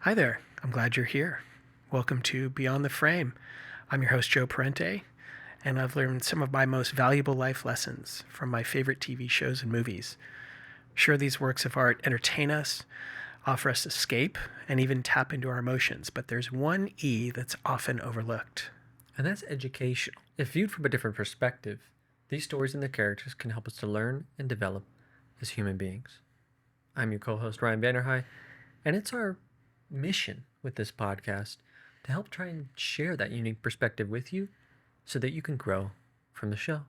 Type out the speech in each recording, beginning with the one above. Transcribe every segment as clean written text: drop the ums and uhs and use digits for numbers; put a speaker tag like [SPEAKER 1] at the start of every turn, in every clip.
[SPEAKER 1] Hi there. I'm glad you're here. Welcome to Beyond the Frame. I'm your host, Joe Parente, and I've learned some of my most valuable life lessons from my favorite TV shows and movies. Sure, these works of art entertain us, offer us escape, and even tap into our emotions, but there's one E that's often overlooked.
[SPEAKER 2] And that's educational. If viewed from a different perspective, these stories and their characters can help us to learn and develop as human beings. I'm your co-host, Ryan Vanderhei, and it's our mission with this podcast to help try and share that unique perspective with you so that you can grow from the show.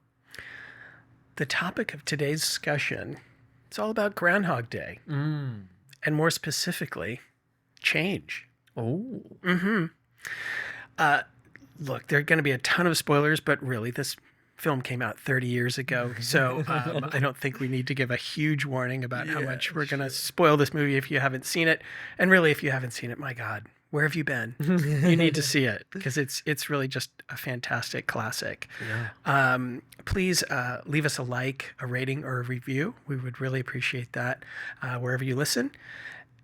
[SPEAKER 1] The topic of today's discussion, it's all about Groundhog Day, and more specifically, change.
[SPEAKER 2] Oh.
[SPEAKER 1] Look, there are going to be a ton of spoilers, but really, this film came out 30 years ago, so I don't think we need to give a huge warning about how much we're going to spoil this movie if you haven't seen it. And really, if you haven't seen it, my God, where have you been? You need to see it because it's really just a fantastic classic.
[SPEAKER 2] Yeah.
[SPEAKER 1] Please leave us a like, a rating, or a review. We would really appreciate that wherever you listen,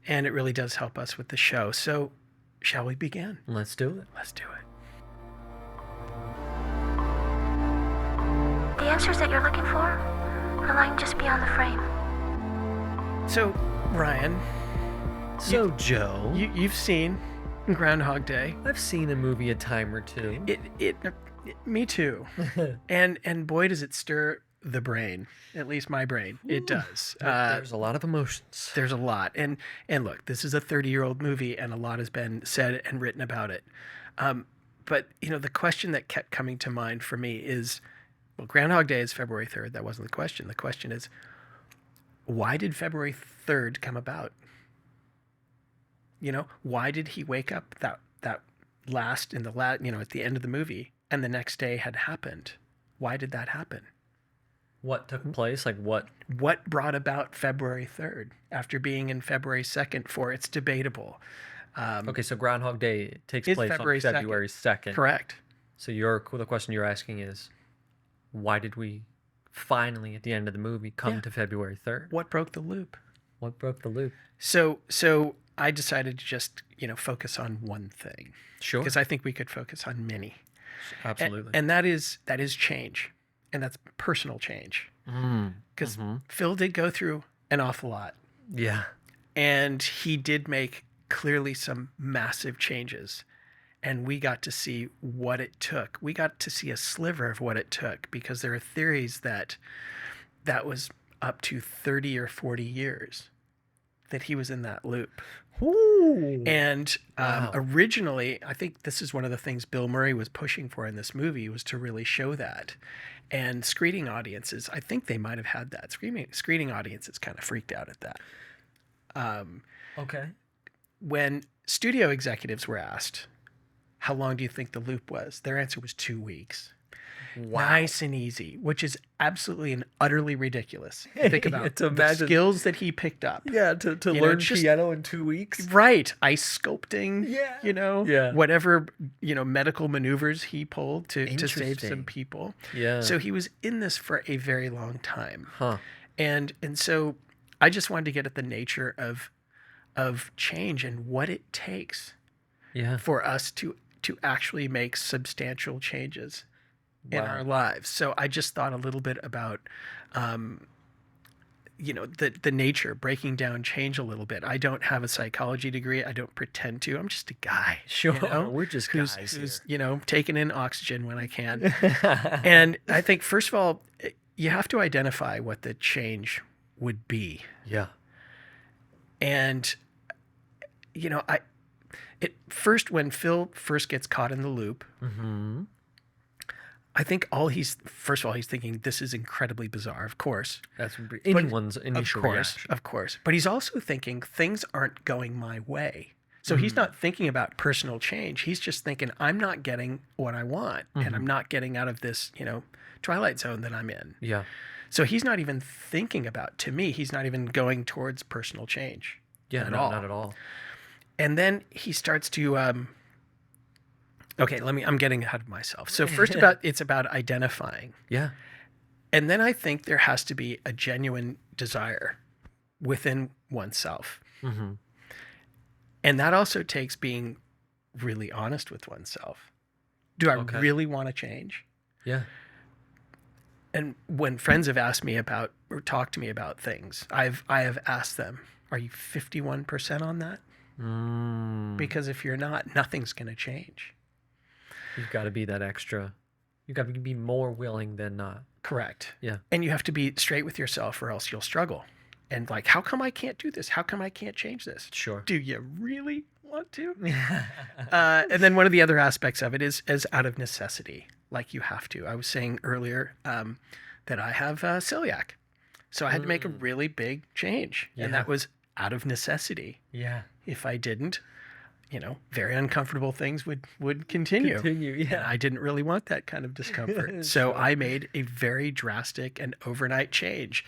[SPEAKER 1] and it really does help us with the show. So, shall we begin?
[SPEAKER 2] Let's do it.
[SPEAKER 1] Let's do it.
[SPEAKER 3] The answers that you're looking for are lying just beyond the frame.
[SPEAKER 1] So, Ryan,
[SPEAKER 2] Joe,
[SPEAKER 1] you've seen Groundhog Day.
[SPEAKER 2] I've seen a movie a time or two.
[SPEAKER 1] Me too. and boy, does it stir the brain. At least my brain. It does.
[SPEAKER 2] There's a lot of emotions.
[SPEAKER 1] There's a lot. And look, this is a 30-year-old movie, and a lot has been said and written about it. But the question that kept coming to mind for me is, well, Groundhog Day is February 3rd. That wasn't the question. The question is, why did February 3rd come about? Why did he wake up at the end of the movie, and the next day had happened? Why did that happen?
[SPEAKER 2] What took place? Like what?
[SPEAKER 1] What brought about February 3rd after being in February 2nd for it's debatable.
[SPEAKER 2] Okay, so Groundhog Day takes
[SPEAKER 1] It's
[SPEAKER 2] place
[SPEAKER 1] February
[SPEAKER 2] on February 2nd.
[SPEAKER 1] Correct.
[SPEAKER 2] So the question you're asking is, why did we finally, at the end of the movie, come to February 3rd?
[SPEAKER 1] What broke the loop?
[SPEAKER 2] What broke the loop?
[SPEAKER 1] So I decided to just, focus on one thing.
[SPEAKER 2] Sure.
[SPEAKER 1] Because I think we could focus on many.
[SPEAKER 2] Absolutely.
[SPEAKER 1] And that is change. And that's personal change. Because Phil did go through an awful lot.
[SPEAKER 2] Yeah.
[SPEAKER 1] And he did make clearly some massive changes. And we got to see what it took. We got to see a sliver of what it took, because there are theories that was up to 30 or 40 years that he was in that loop.
[SPEAKER 2] Ooh.
[SPEAKER 1] And
[SPEAKER 2] Wow.
[SPEAKER 1] Originally, I think this is one of the things Bill Murray was pushing for in this movie, was to really show that. And screening audiences, I think they might have had that. Screening audiences kind of freaked out at that.
[SPEAKER 2] Okay.
[SPEAKER 1] When studio executives were asked, how long do you think the loop was? Their answer was 2 weeks.
[SPEAKER 2] Wow.
[SPEAKER 1] Nice and easy, which is absolutely and utterly ridiculous. Think about
[SPEAKER 2] To
[SPEAKER 1] the
[SPEAKER 2] imagine-
[SPEAKER 1] skills that he picked up.
[SPEAKER 2] Yeah, to learn piano in 2 weeks.
[SPEAKER 1] Right. Ice sculpting,
[SPEAKER 2] Yeah. Yeah.
[SPEAKER 1] whatever, medical maneuvers he pulled to save some
[SPEAKER 2] Interesting.
[SPEAKER 1] people.
[SPEAKER 2] Yeah.
[SPEAKER 1] So he was in this for a very long time.
[SPEAKER 2] Huh.
[SPEAKER 1] And so I just wanted to get at the nature of change and what it takes
[SPEAKER 2] Yeah.
[SPEAKER 1] for us to actually make substantial changes in
[SPEAKER 2] Wow.
[SPEAKER 1] our lives. So I just thought a little bit about, the nature, breaking down change a little bit. I don't have a psychology degree. I don't pretend to. I'm just a guy.
[SPEAKER 2] Sure. We're just
[SPEAKER 1] who's,
[SPEAKER 2] guys
[SPEAKER 1] who's
[SPEAKER 2] here.
[SPEAKER 1] taking in oxygen when I can. And I think, first of all, you have to identify what the change would be.
[SPEAKER 2] Yeah.
[SPEAKER 1] And, when Phil first gets caught in the loop, I think he's thinking, this is incredibly bizarre, of course.
[SPEAKER 2] That's anyone's initial reaction.
[SPEAKER 1] Of course. But he's also thinking, things aren't going my way. So he's not thinking about personal change. He's just thinking, I'm not getting what I want, and I'm not getting out of this, twilight zone that I'm in.
[SPEAKER 2] Yeah.
[SPEAKER 1] So he's not even thinking about, to me, he's not even going towards personal change.
[SPEAKER 2] Yeah, not at all.
[SPEAKER 1] And then he starts to, I'm getting ahead of myself. So first it's about identifying.
[SPEAKER 2] Yeah.
[SPEAKER 1] And then I think there has to be a genuine desire within oneself.
[SPEAKER 2] Mm-hmm.
[SPEAKER 1] And that also takes being really honest with oneself. Do I
[SPEAKER 2] Okay.
[SPEAKER 1] really want to change?
[SPEAKER 2] Yeah.
[SPEAKER 1] And when friends have asked me about or talked to me about things, I have asked them, are you 51% on that? Because if you're not, nothing's going to change.
[SPEAKER 2] You've got to be that extra. You've got to be more willing than not.
[SPEAKER 1] Correct.
[SPEAKER 2] Yeah.
[SPEAKER 1] And you have to be straight with yourself or else you'll struggle. And like, how come I can't do this? How come I can't change this?
[SPEAKER 2] Sure.
[SPEAKER 1] Do you really want to? And then one of the other aspects of it is out of necessity. Like you have to. I was saying earlier that I have celiac. So I had to make a really big change. And
[SPEAKER 2] Yeah.
[SPEAKER 1] that was out of necessity.
[SPEAKER 2] Yeah.
[SPEAKER 1] If I didn't, very uncomfortable things would continue. And
[SPEAKER 2] Yeah.
[SPEAKER 1] I didn't really want that kind of discomfort. So I made a very drastic and overnight change.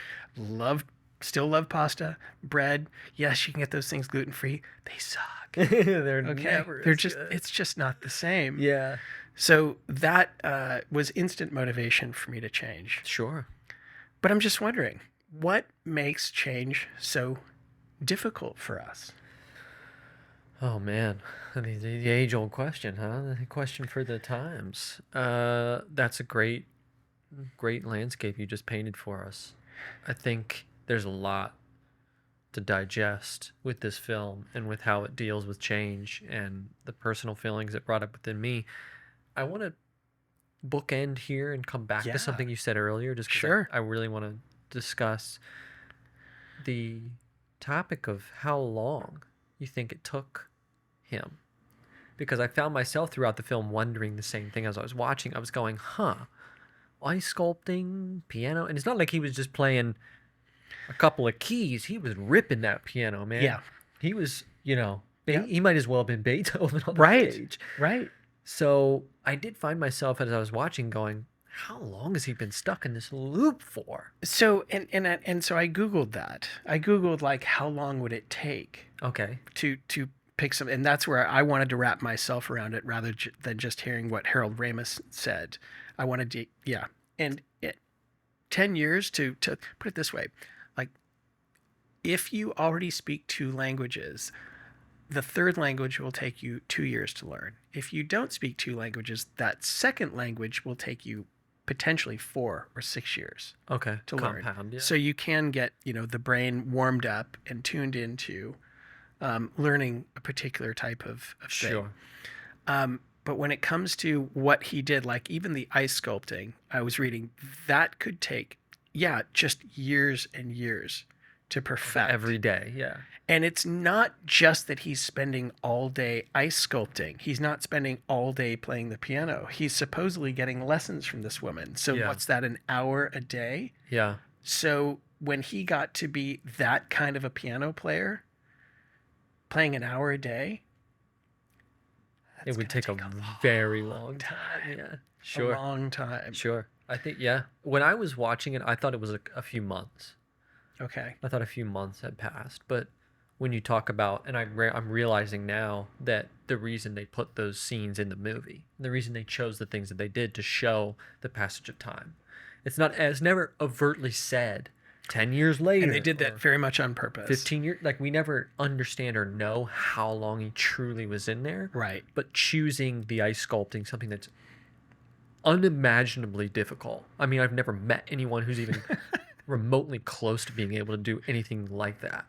[SPEAKER 1] Still love pasta, bread. Yes, you can get those things gluten-free. They suck.
[SPEAKER 2] They're
[SPEAKER 1] Okay.
[SPEAKER 2] never.
[SPEAKER 1] They're
[SPEAKER 2] as
[SPEAKER 1] just,
[SPEAKER 2] good.
[SPEAKER 1] it's just not the same.
[SPEAKER 2] Yeah.
[SPEAKER 1] So that was instant motivation for me to change.
[SPEAKER 2] Sure.
[SPEAKER 1] But I'm just wondering, what makes change so difficult for us?
[SPEAKER 2] Oh man, the age-old question, huh? The question for the times. That's a great landscape you just painted for us. I think there's a lot to digest with this film and with how it deals with change and the personal feelings it brought up within me. I want to bookend here and come back
[SPEAKER 1] Yeah.
[SPEAKER 2] to something you said earlier, just 'cause
[SPEAKER 1] Sure.
[SPEAKER 2] I really want to discuss the topic of how long you think it took him. Because I found myself throughout the film wondering the same thing as I was watching. I was going, ice sculpting, piano. And it's not like he was just playing a couple of keys. He was ripping that piano, man.
[SPEAKER 1] Yeah.
[SPEAKER 2] He was,
[SPEAKER 1] Yeah.
[SPEAKER 2] he might as well have been Beethoven on the
[SPEAKER 1] Right.
[SPEAKER 2] stage.
[SPEAKER 1] Right.
[SPEAKER 2] So I did find myself as I was watching going, how long has he been stuck in this loop for?
[SPEAKER 1] So and so I Googled that. I Googled like how long would it take
[SPEAKER 2] Okay.
[SPEAKER 1] to pick some, and that's where I wanted to wrap myself around it rather than just hearing what Harold Ramis said. I wanted to, and 10 years to put it this way, like if you already speak 2 languages, the third language will take you 2 years to learn. If you don't speak 2 languages, that second language will take you potentially 4 or 6 years
[SPEAKER 2] Okay.
[SPEAKER 1] to learn.
[SPEAKER 2] Compound, yeah.
[SPEAKER 1] So you can get, the brain warmed up and tuned into learning a particular type of thing.
[SPEAKER 2] Sure.
[SPEAKER 1] But when it comes to what he did, like even the ice sculpting, I was reading, that could take, just years and years to perfect.
[SPEAKER 2] Every day, yeah.
[SPEAKER 1] And it's not just that he's spending all day ice sculpting. He's not spending all day playing the piano. He's supposedly getting lessons from this woman. So
[SPEAKER 2] Yeah.
[SPEAKER 1] what's that, an hour a day?
[SPEAKER 2] Yeah.
[SPEAKER 1] So when he got to be that kind of a piano player, playing an hour a day,
[SPEAKER 2] It would take a very long time. Yeah. Sure.
[SPEAKER 1] a long time.
[SPEAKER 2] Sure. I think, yeah. When I was watching it, I thought it was a few months.
[SPEAKER 1] Okay.
[SPEAKER 2] I thought a few months had passed. But when you talk about, and I'm realizing now that the reason they put those scenes in the movie, the reason they chose the things that they did to show the passage of time, it's never overtly said 10 years later.
[SPEAKER 1] And they did
[SPEAKER 2] or
[SPEAKER 1] that very much on purpose.
[SPEAKER 2] 15 years. Like, we never understand or know how long he truly was in there.
[SPEAKER 1] Right.
[SPEAKER 2] But choosing the ice sculpting, something that's unimaginably difficult. I mean, I've never met anyone who's even remotely close to being able to do anything like that.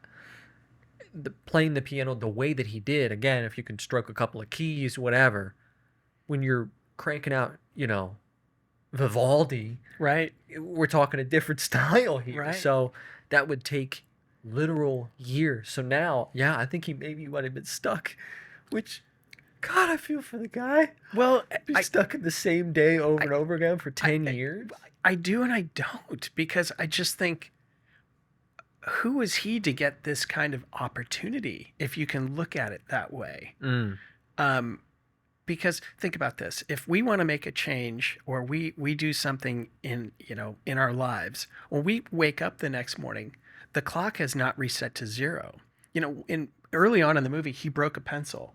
[SPEAKER 2] Playing the piano the way that he did, again, if you can stroke a couple of keys, whatever, when you're cranking out, Vivaldi,
[SPEAKER 1] Right.
[SPEAKER 2] we're talking a different style here.
[SPEAKER 1] Right.
[SPEAKER 2] So that would take literal years. So now, I think he maybe would have been stuck, which, God, I feel for the guy.
[SPEAKER 1] Well,
[SPEAKER 2] Be stuck in the same day over and over again for 10 years.
[SPEAKER 1] I do and I don't, because I just think, who is he to get this kind of opportunity, if you can look at it that way? Because think about this. If we want to make a change, or we do something in our lives, when we wake up the next morning, the clock has not reset to 0. Early on in the movie, he broke a pencil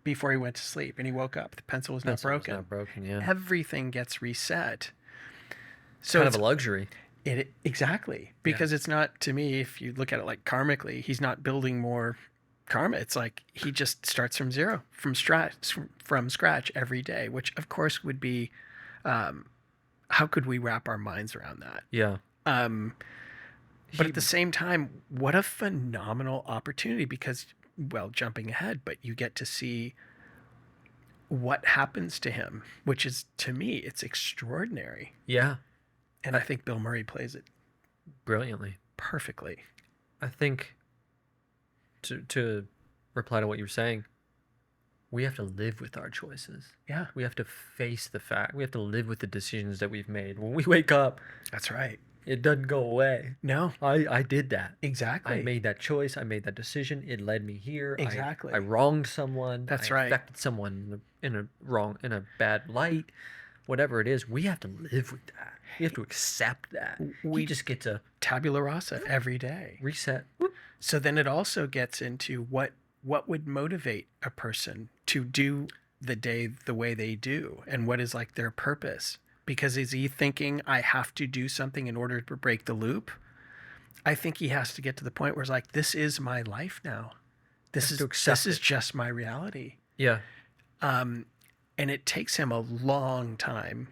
[SPEAKER 1] before he went to sleep, and he woke up. The pencil was not broken.
[SPEAKER 2] Not broken, yeah.
[SPEAKER 1] Everything gets reset. So
[SPEAKER 2] Kind of a luxury.
[SPEAKER 1] Exactly, because it's not, to me, if you look at it like karmically, he's not building more karma. It's like he just starts from zero, from scratch every day, which of course would be, how could we wrap our minds around that?
[SPEAKER 2] Yeah.
[SPEAKER 1] Um, but
[SPEAKER 2] He-
[SPEAKER 1] at the same time, what a phenomenal opportunity because, well, jumping ahead, but you get to see what happens to him, which is, to me, it's extraordinary.
[SPEAKER 2] yeah,
[SPEAKER 1] And I think Bill Murray plays it
[SPEAKER 2] brilliantly.
[SPEAKER 1] perfectly.
[SPEAKER 2] I think to reply to what you were saying, we have to live with our choices.
[SPEAKER 1] Yeah,
[SPEAKER 2] We have to face the fact. We have to live with the decisions that we've made. When we wake up,
[SPEAKER 1] that's right.
[SPEAKER 2] it doesn't go away.
[SPEAKER 1] No,
[SPEAKER 2] I did that.
[SPEAKER 1] exactly.
[SPEAKER 2] I made that choice. I made that decision. It led me here.
[SPEAKER 1] Exactly.
[SPEAKER 2] I wronged someone.
[SPEAKER 1] That's
[SPEAKER 2] I
[SPEAKER 1] right.
[SPEAKER 2] affected someone in a bad light. Whatever it is, we have to live with that. We have to accept that. We just get to
[SPEAKER 1] Tabula rasa every day.
[SPEAKER 2] reset.
[SPEAKER 1] So then it also gets into what would motivate a person to do the day the way they do, and what is like their purpose. Because is he thinking I have to do something in order to break the loop? I think he has to get to the point where it's like, this is my life now. This
[SPEAKER 2] Has to accept
[SPEAKER 1] is
[SPEAKER 2] it.
[SPEAKER 1] just my reality.
[SPEAKER 2] Yeah.
[SPEAKER 1] And it takes him a long time.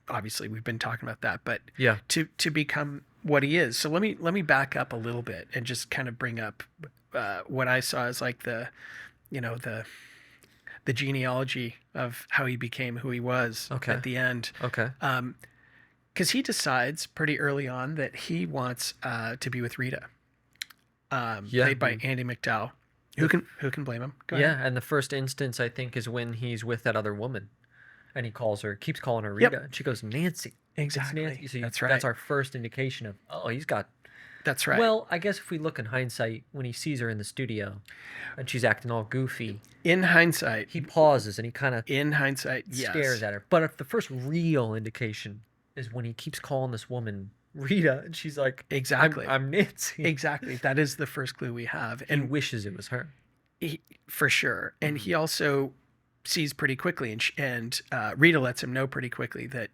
[SPEAKER 1] Obviously we've been talking about that, but
[SPEAKER 2] Yeah.
[SPEAKER 1] to become what he is. So let me back up a little bit and just kind of bring up what I saw as like the genealogy of how he became who he was
[SPEAKER 2] Okay.
[SPEAKER 1] at the end.
[SPEAKER 2] Okay.
[SPEAKER 1] Because he decides pretty early on that he wants to be with Rita,
[SPEAKER 2] Yeah.
[SPEAKER 1] played by Andy McDowell. Who can blame him? Go ahead.
[SPEAKER 2] Yeah, and the first instance I think is when he's with that other woman, and he keeps calling her
[SPEAKER 1] Yep.
[SPEAKER 2] Rita, and she goes Nancy. It's
[SPEAKER 1] Exactly.
[SPEAKER 2] Nancy. So
[SPEAKER 1] That's right.
[SPEAKER 2] That's our first indication of he's got.
[SPEAKER 1] That's right.
[SPEAKER 2] Well, I guess if we look in hindsight, when he sees her in the studio, and she's acting all goofy,
[SPEAKER 1] in hindsight,
[SPEAKER 2] he pauses and he kind of
[SPEAKER 1] yes.
[SPEAKER 2] stares at her. But if the first real indication is when he keeps calling this woman Rita, and she's like,
[SPEAKER 1] Exactly.
[SPEAKER 2] I'm Nancy.
[SPEAKER 1] Exactly. That is the first clue we have.
[SPEAKER 2] And
[SPEAKER 1] And
[SPEAKER 2] wishes it was her.
[SPEAKER 1] for sure. And he also sees pretty quickly, and Rita lets him know pretty quickly that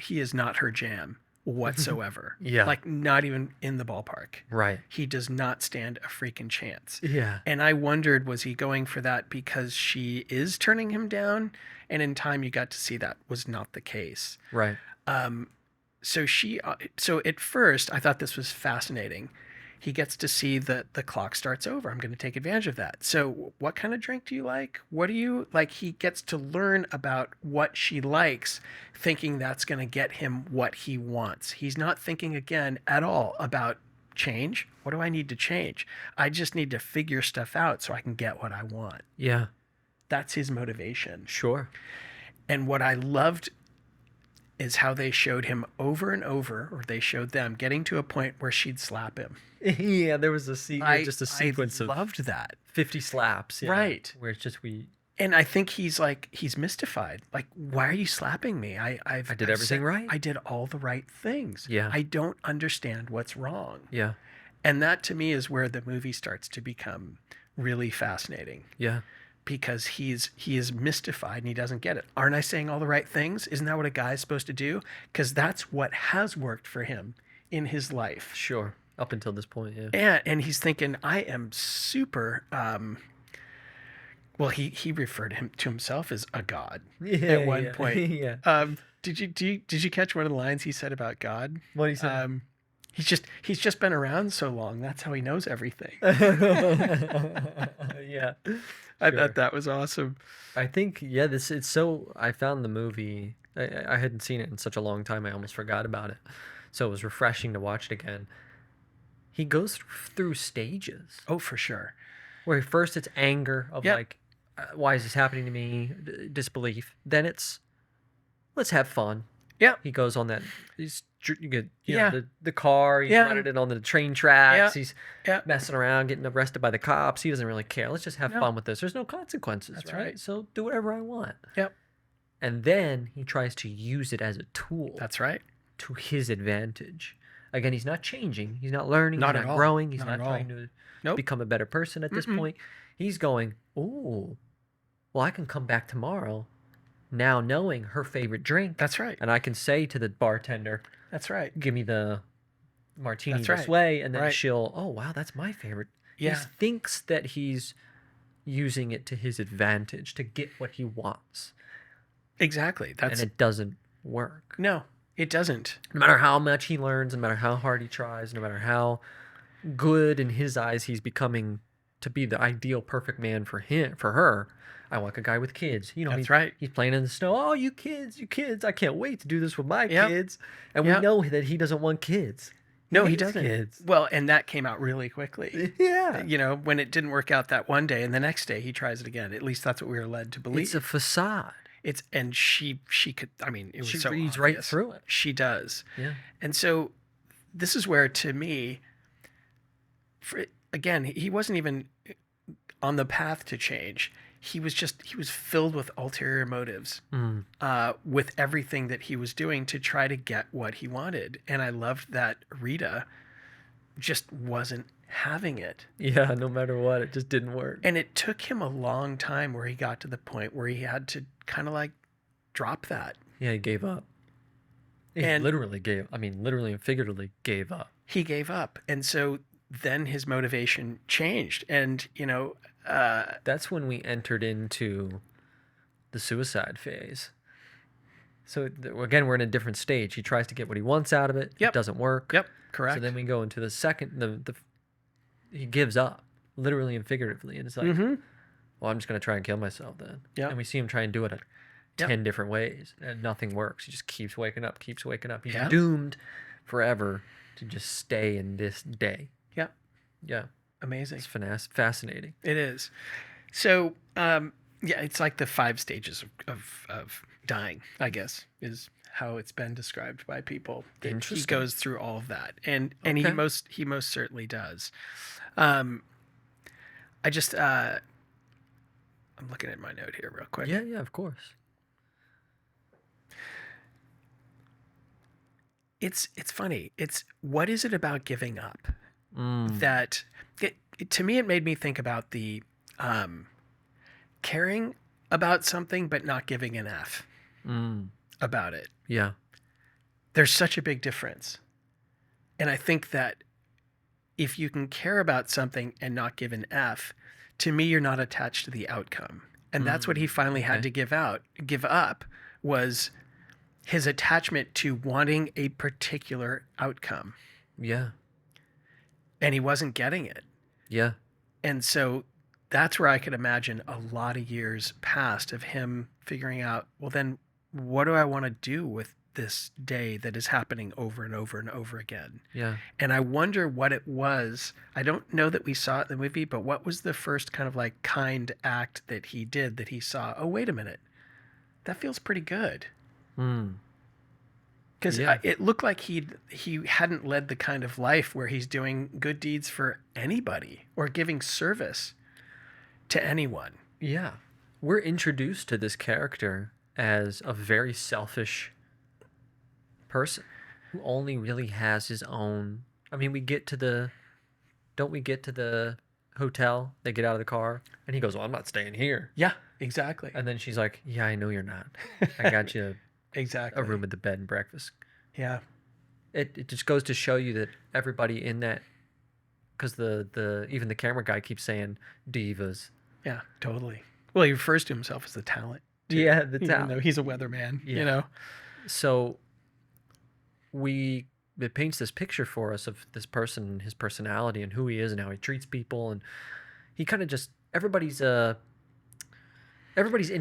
[SPEAKER 1] he is not her jam whatsoever.
[SPEAKER 2] Yeah.
[SPEAKER 1] Like, not even in the ballpark.
[SPEAKER 2] Right.
[SPEAKER 1] He does not stand a freaking chance.
[SPEAKER 2] Yeah.
[SPEAKER 1] And I wondered, was he going for that because she is turning him down? And in time, you got to see that was not the case.
[SPEAKER 2] Right.
[SPEAKER 1] So at first, I thought this was fascinating. He gets to see that the clock starts over. I'm going to take advantage of that. So what kind of drink do you like? What do you like? He gets to learn about what she likes, thinking that's going to get him what he wants. He's not thinking again at all about change. What do I need to change? I just need to figure stuff out so I can get what I want.
[SPEAKER 2] Yeah.
[SPEAKER 1] That's his motivation.
[SPEAKER 2] Sure.
[SPEAKER 1] And what I loved is how they showed him over and over, or they showed them getting to a point where she'd slap him.
[SPEAKER 2] Yeah, there was just a sequence
[SPEAKER 1] I
[SPEAKER 2] of
[SPEAKER 1] loved that.
[SPEAKER 2] 50 slaps. Yeah,
[SPEAKER 1] Right.
[SPEAKER 2] Where it's just
[SPEAKER 1] And I think he's mystified. Like, why are you slapping me? I
[SPEAKER 2] did everything right.
[SPEAKER 1] I did all the right things.
[SPEAKER 2] Yeah.
[SPEAKER 1] I don't understand what's wrong.
[SPEAKER 2] Yeah.
[SPEAKER 1] And that to me is where the movie starts to become really fascinating,
[SPEAKER 2] Yeah.
[SPEAKER 1] because he is mystified and he doesn't get it. Aren't I saying all the right things? Isn't that what a guy is supposed to do? Because that's what has worked for him in his life.
[SPEAKER 2] Sure. Up until this point, yeah.
[SPEAKER 1] And he's thinking, I am super. Well, he referred to himself as a god at one
[SPEAKER 2] yeah.
[SPEAKER 1] point.
[SPEAKER 2] Yeah.
[SPEAKER 1] Did you catch one of the lines he said about God?
[SPEAKER 2] What do you say?
[SPEAKER 1] He's just been around so long. That's how he knows everything.
[SPEAKER 2] Yeah.
[SPEAKER 1] I
[SPEAKER 2] Sure.
[SPEAKER 1] thought that was awesome.
[SPEAKER 2] I think it's so I found the movie I hadn't seen it in such a long time I almost forgot about it. So it was refreshing to watch it again. He goes through stages
[SPEAKER 1] Oh, for sure.
[SPEAKER 2] where first it's anger of
[SPEAKER 1] Yep.
[SPEAKER 2] like why is this happening to me? Disbelief. Then it's let's have fun.
[SPEAKER 1] Yeah.
[SPEAKER 2] He goes on that. You get
[SPEAKER 1] Yeah.
[SPEAKER 2] the car. He's
[SPEAKER 1] Yeah.
[SPEAKER 2] running it on the train tracks.
[SPEAKER 1] Yeah.
[SPEAKER 2] He's
[SPEAKER 1] Yeah.
[SPEAKER 2] messing around, getting arrested by the cops. He doesn't really care. Let's just have
[SPEAKER 1] No.
[SPEAKER 2] fun with this. There's no consequences.
[SPEAKER 1] That's
[SPEAKER 2] right?
[SPEAKER 1] right.
[SPEAKER 2] So do whatever I want.
[SPEAKER 1] Yep.
[SPEAKER 2] And then he tries to use it as a tool
[SPEAKER 1] That's right.
[SPEAKER 2] to his advantage. Again, he's not changing. He's not learning.
[SPEAKER 1] Not
[SPEAKER 2] he's
[SPEAKER 1] at
[SPEAKER 2] not
[SPEAKER 1] all.
[SPEAKER 2] growing. He's
[SPEAKER 1] Not
[SPEAKER 2] not
[SPEAKER 1] at all.
[SPEAKER 2] trying to
[SPEAKER 1] Nope.
[SPEAKER 2] become a better person at this point. He's going, oh, well, I can come back tomorrow now knowing her favorite drink.
[SPEAKER 1] That's right.
[SPEAKER 2] And I can say to the bartender,
[SPEAKER 1] That's right.
[SPEAKER 2] give me the martini
[SPEAKER 1] That's
[SPEAKER 2] this
[SPEAKER 1] right.
[SPEAKER 2] way. And then
[SPEAKER 1] Right.
[SPEAKER 2] she'll, oh, wow, that's my favorite.
[SPEAKER 1] Yeah.
[SPEAKER 2] He thinks that he's using it to his advantage to get what he wants.
[SPEAKER 1] Exactly.
[SPEAKER 2] And it doesn't work.
[SPEAKER 1] No, it doesn't.
[SPEAKER 2] No matter how much he learns, no matter how hard he tries, no matter how good in his eyes he's becoming to be the ideal perfect man for her. I want a guy with kids.
[SPEAKER 1] That's right.
[SPEAKER 2] He's playing in the snow. Oh, you kids. I can't wait to do this with my
[SPEAKER 1] Yep.
[SPEAKER 2] kids. And
[SPEAKER 1] Yep.
[SPEAKER 2] we know that he doesn't want kids.
[SPEAKER 1] No, he
[SPEAKER 2] hates
[SPEAKER 1] doesn't.
[SPEAKER 2] Kids.
[SPEAKER 1] Well, and that came out really quickly.
[SPEAKER 2] Yeah.
[SPEAKER 1] When it didn't work out that one day, and the next day he tries it again. At least that's what we were led to believe.
[SPEAKER 2] It's a facade.
[SPEAKER 1] And she could. I mean, it was
[SPEAKER 2] She
[SPEAKER 1] so
[SPEAKER 2] reads
[SPEAKER 1] obvious.
[SPEAKER 2] right through it.
[SPEAKER 1] She does.
[SPEAKER 2] Yeah.
[SPEAKER 1] And so, this is where, to me, again, he wasn't even on the path to change. He was filled with ulterior motives, with everything that he was doing to try to get what he wanted. And I loved that Rita just wasn't having it.
[SPEAKER 2] Yeah, no matter what, it just didn't work.
[SPEAKER 1] And it took him a long time where he got to the point where he had to kind of like drop that.
[SPEAKER 2] Yeah, he gave up. He literally and figuratively gave up.
[SPEAKER 1] He gave up. And so then his motivation changed. And,
[SPEAKER 2] that's when we entered into the suicide phase. So again, we're in a different stage. He tries to get what he wants out of it.
[SPEAKER 1] Yep.
[SPEAKER 2] It doesn't work.
[SPEAKER 1] Yep, correct.
[SPEAKER 2] So then we go into the second, he gives up, literally and figuratively. And it's like, well, I'm just going to try and kill myself then.
[SPEAKER 1] Yep.
[SPEAKER 2] And we see him try and do it 10 different ways, and nothing works. He just keeps waking up. He's doomed forever to just stay in this day.
[SPEAKER 1] Yep.
[SPEAKER 2] Yeah.
[SPEAKER 1] Amazing.
[SPEAKER 2] It's fascinating.
[SPEAKER 1] It is. So, it's like the 5 stages of dying, I guess, is how it's been described by people. He goes through all of that, and he most certainly does. I'm looking at my note here real quick.
[SPEAKER 2] Yeah, of course.
[SPEAKER 1] It's funny. It's what is it about giving up that to me, it made me think about the caring about something but not giving an F about it.
[SPEAKER 2] Yeah.
[SPEAKER 1] There's such a big difference. And I think that if you can care about something and not give an F, to me, you're not attached to the outcome. And that's what he finally had to give up was his attachment to wanting a particular outcome.
[SPEAKER 2] Yeah.
[SPEAKER 1] And he wasn't getting it.
[SPEAKER 2] Yeah.
[SPEAKER 1] And so that's where I could imagine a lot of years passed of him figuring out, well, then what do I want to do with this day that is happening over and over and over again?
[SPEAKER 2] Yeah.
[SPEAKER 1] And I wonder what it was. I don't know that we saw it in the movie, but what was the first kind of like kind act that he did that he saw? Oh, wait a minute. That feels pretty good. Because it looked like he hadn't led the kind of life where he's doing good deeds for anybody or giving service to anyone.
[SPEAKER 2] Yeah. We're introduced to this character as a very selfish person who only really has his own. I mean, don't we get to the hotel? They get out of the car and he goes, well, I'm not staying here.
[SPEAKER 1] Yeah, exactly.
[SPEAKER 2] And then she's like, yeah, I know you're not. I got you
[SPEAKER 1] exactly
[SPEAKER 2] a room at the bed and breakfast.
[SPEAKER 1] Yeah.
[SPEAKER 2] It just goes to show you that everybody in that, because even the camera guy keeps saying divas.
[SPEAKER 1] Yeah, totally. Well, he refers to himself as the talent. Too,
[SPEAKER 2] yeah, the
[SPEAKER 1] even
[SPEAKER 2] talent.
[SPEAKER 1] though he's a weatherman,
[SPEAKER 2] So it paints this picture for us of this person and his personality and who he is and how he treats people, and he kind of just everybody's in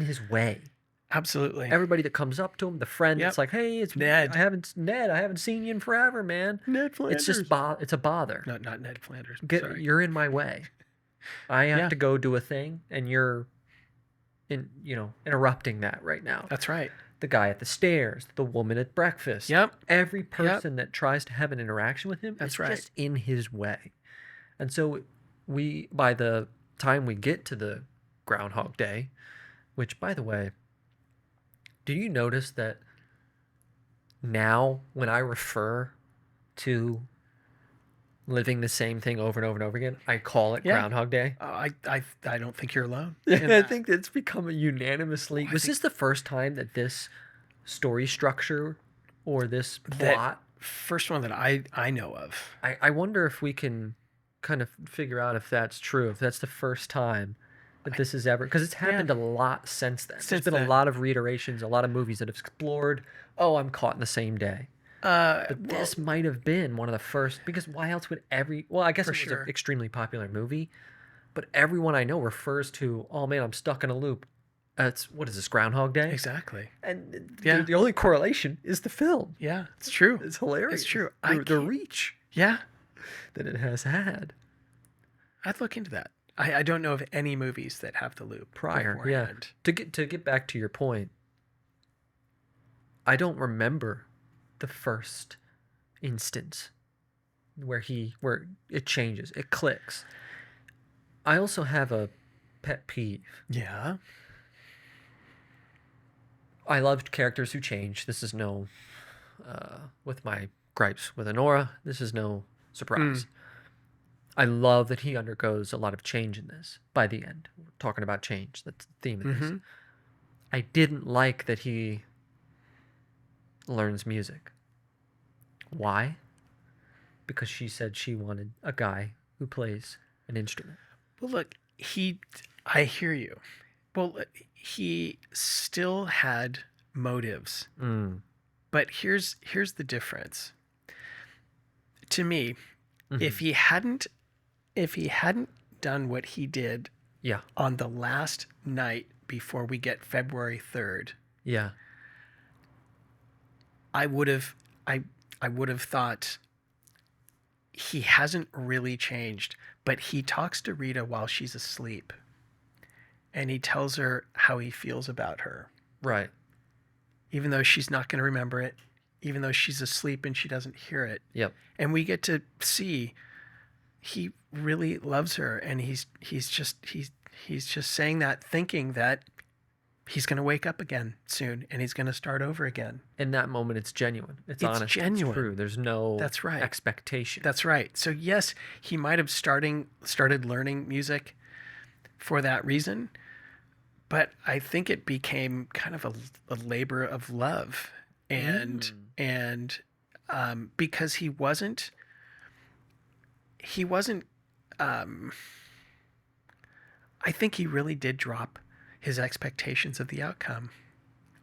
[SPEAKER 2] his way.
[SPEAKER 1] Absolutely.
[SPEAKER 2] Everybody that comes up to him, the friend that's like, hey, it's
[SPEAKER 1] Ned.
[SPEAKER 2] I haven't seen you in forever, man.
[SPEAKER 1] Ned Flanders.
[SPEAKER 2] It's just it's a bother.
[SPEAKER 1] No, not Ned Flanders. Sorry.
[SPEAKER 2] You're in my way. I have to go do a thing, and you're interrupting that right now.
[SPEAKER 1] That's right.
[SPEAKER 2] The guy at the stairs, the woman at breakfast.
[SPEAKER 1] Yep.
[SPEAKER 2] Every person that tries to have an interaction with him
[SPEAKER 1] That's
[SPEAKER 2] is just in his way. And so by the time we get to the Groundhog Day, which, by the way, do you notice that now when I refer to living the same thing over and over and over again, I call it Groundhog Day?
[SPEAKER 1] I don't think you're alone.
[SPEAKER 2] I think it's become a unanimously. Was this the first time that this story structure or this plot?
[SPEAKER 1] First one that I know of.
[SPEAKER 2] I wonder if we can kind of figure out if that's true, if that's the first time that this has ever, because it's happened a lot since then.
[SPEAKER 1] Since
[SPEAKER 2] There's been
[SPEAKER 1] then.
[SPEAKER 2] a lot of reiterations, a lot of movies that have explored, oh, I'm caught in the same day. But this might have been one of the first, because why else would I guess it was
[SPEAKER 1] sure.
[SPEAKER 2] an extremely popular movie, but everyone I know refers to, oh man, I'm stuck in a loop. What is this, Groundhog Day?
[SPEAKER 1] Exactly.
[SPEAKER 2] And
[SPEAKER 1] Yeah.
[SPEAKER 2] the only correlation is the film.
[SPEAKER 1] Yeah, it's true.
[SPEAKER 2] It's hilarious.
[SPEAKER 1] It's true.
[SPEAKER 2] The reach
[SPEAKER 1] Yeah,
[SPEAKER 2] that it has had
[SPEAKER 1] I'd look into that. I don't know of any movies that have the loop
[SPEAKER 2] prior.
[SPEAKER 1] beforehand.
[SPEAKER 2] Yeah. To get back to your point, I don't remember the first instance where it changes, it clicks. I also have a pet peeve.
[SPEAKER 1] Yeah.
[SPEAKER 2] I loved characters who change. This is no, with my gripes with Honora, this is no surprise. I love that he undergoes a lot of change in this by the end. We're talking about change. That's the theme of this. I didn't like that he learns music. Why? Because she said she wanted a guy who plays an instrument.
[SPEAKER 1] Well, look, I hear you. Well, he still had motives. But here's the difference. To me, if he hadn't done what he did on the last night before we get February 3rd, I would have thought he hasn't really changed, but he talks to Rita while she's asleep. And he tells her how he feels about her.
[SPEAKER 2] Right.
[SPEAKER 1] Even though she's not going to remember it, even though she's asleep and she doesn't hear it.
[SPEAKER 2] Yep.
[SPEAKER 1] And we get to see he really loves her, and he's just saying that, thinking that he's going to wake up again soon and he's going to start over again.
[SPEAKER 2] In that moment, it's genuine. It's honest.
[SPEAKER 1] Genuine.
[SPEAKER 2] It's true. There's no
[SPEAKER 1] That's right.
[SPEAKER 2] expectation.
[SPEAKER 1] That's right. So yes, he might have started learning music for that reason, but I think it became kind of a labor of love, and because he wasn't. I think he really did drop his expectations of the outcome.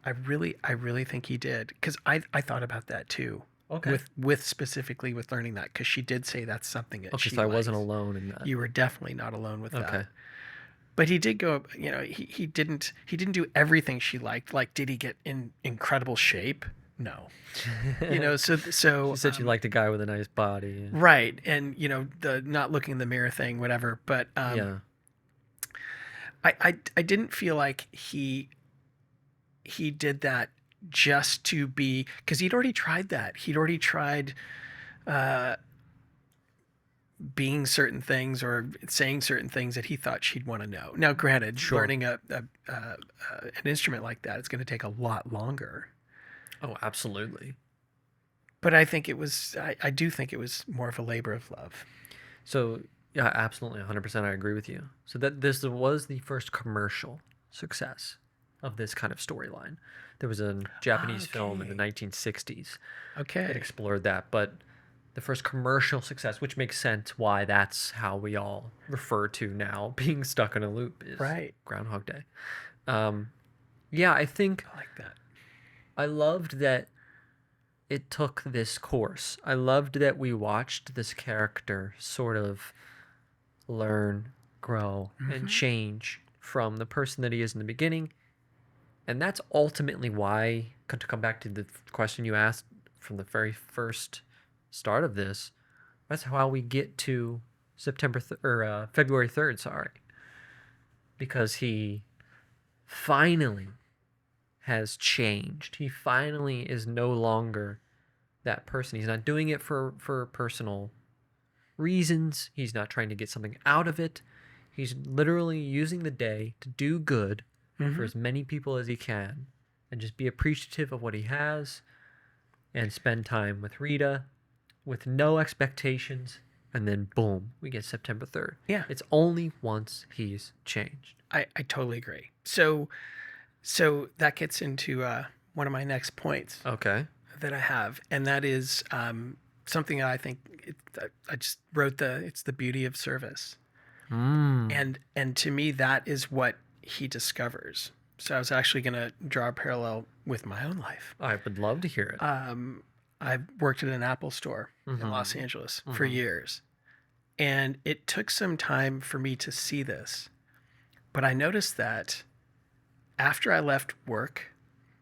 [SPEAKER 1] I really think he did, because I thought about that too.
[SPEAKER 2] Okay.
[SPEAKER 1] With specifically with learning that, because she did say that's something that she
[SPEAKER 2] so I wasn't
[SPEAKER 1] liked.
[SPEAKER 2] alone in that.
[SPEAKER 1] You were definitely not alone with that.
[SPEAKER 2] Okay.
[SPEAKER 1] But he did go, he didn't do everything she liked. Like, did he get in incredible shape? No. So
[SPEAKER 2] She said she liked a guy with a nice body.
[SPEAKER 1] Right. And, the not looking in the mirror thing, whatever. But I didn't feel like he did that just to be, because he'd already tried that. He'd already tried being certain things or saying certain things that he thought she'd want to know. Now, granted, learning an instrument like that, it's going to take a lot longer.
[SPEAKER 2] Oh, absolutely.
[SPEAKER 1] But I think I do think it was more of a labor of love.
[SPEAKER 2] So, yeah, absolutely, 100%, I agree with you. So that this was the first commercial success of this kind of storyline. There was a Japanese film in the 1960s that explored that, but the first commercial success, which makes sense why that's how we all refer to now being stuck in a loop, is Groundhog Day. I think
[SPEAKER 1] I like that.
[SPEAKER 2] I loved that it took this course. I loved that we watched this character sort of learn, grow, and change from the person that he is in the beginning. And that's ultimately why, to come back to the question you asked from the very first start of this, that's how we get to February 3rd, sorry. Because he finally has changed. He finally is no longer that person. He's not doing it for personal reasons. He's not trying to get something out of it. He's literally using the day to do good for as many people as he can and just be appreciative of what he has and spend time with Rita with no expectations. And then boom, we get September 3rd.
[SPEAKER 1] Yeah.
[SPEAKER 2] It's only once he's changed.
[SPEAKER 1] I totally agree. So that gets into one of my next points.
[SPEAKER 2] Okay.
[SPEAKER 1] That I have, and that is something I think I just wrote it's the beauty of service. And to me, that is what he discovers. So I was actually going to draw a parallel with my own life.
[SPEAKER 2] I would love to hear it.
[SPEAKER 1] I worked at an Apple store in Los Angeles for years. And it took some time for me to see this. But I noticed that after I left work,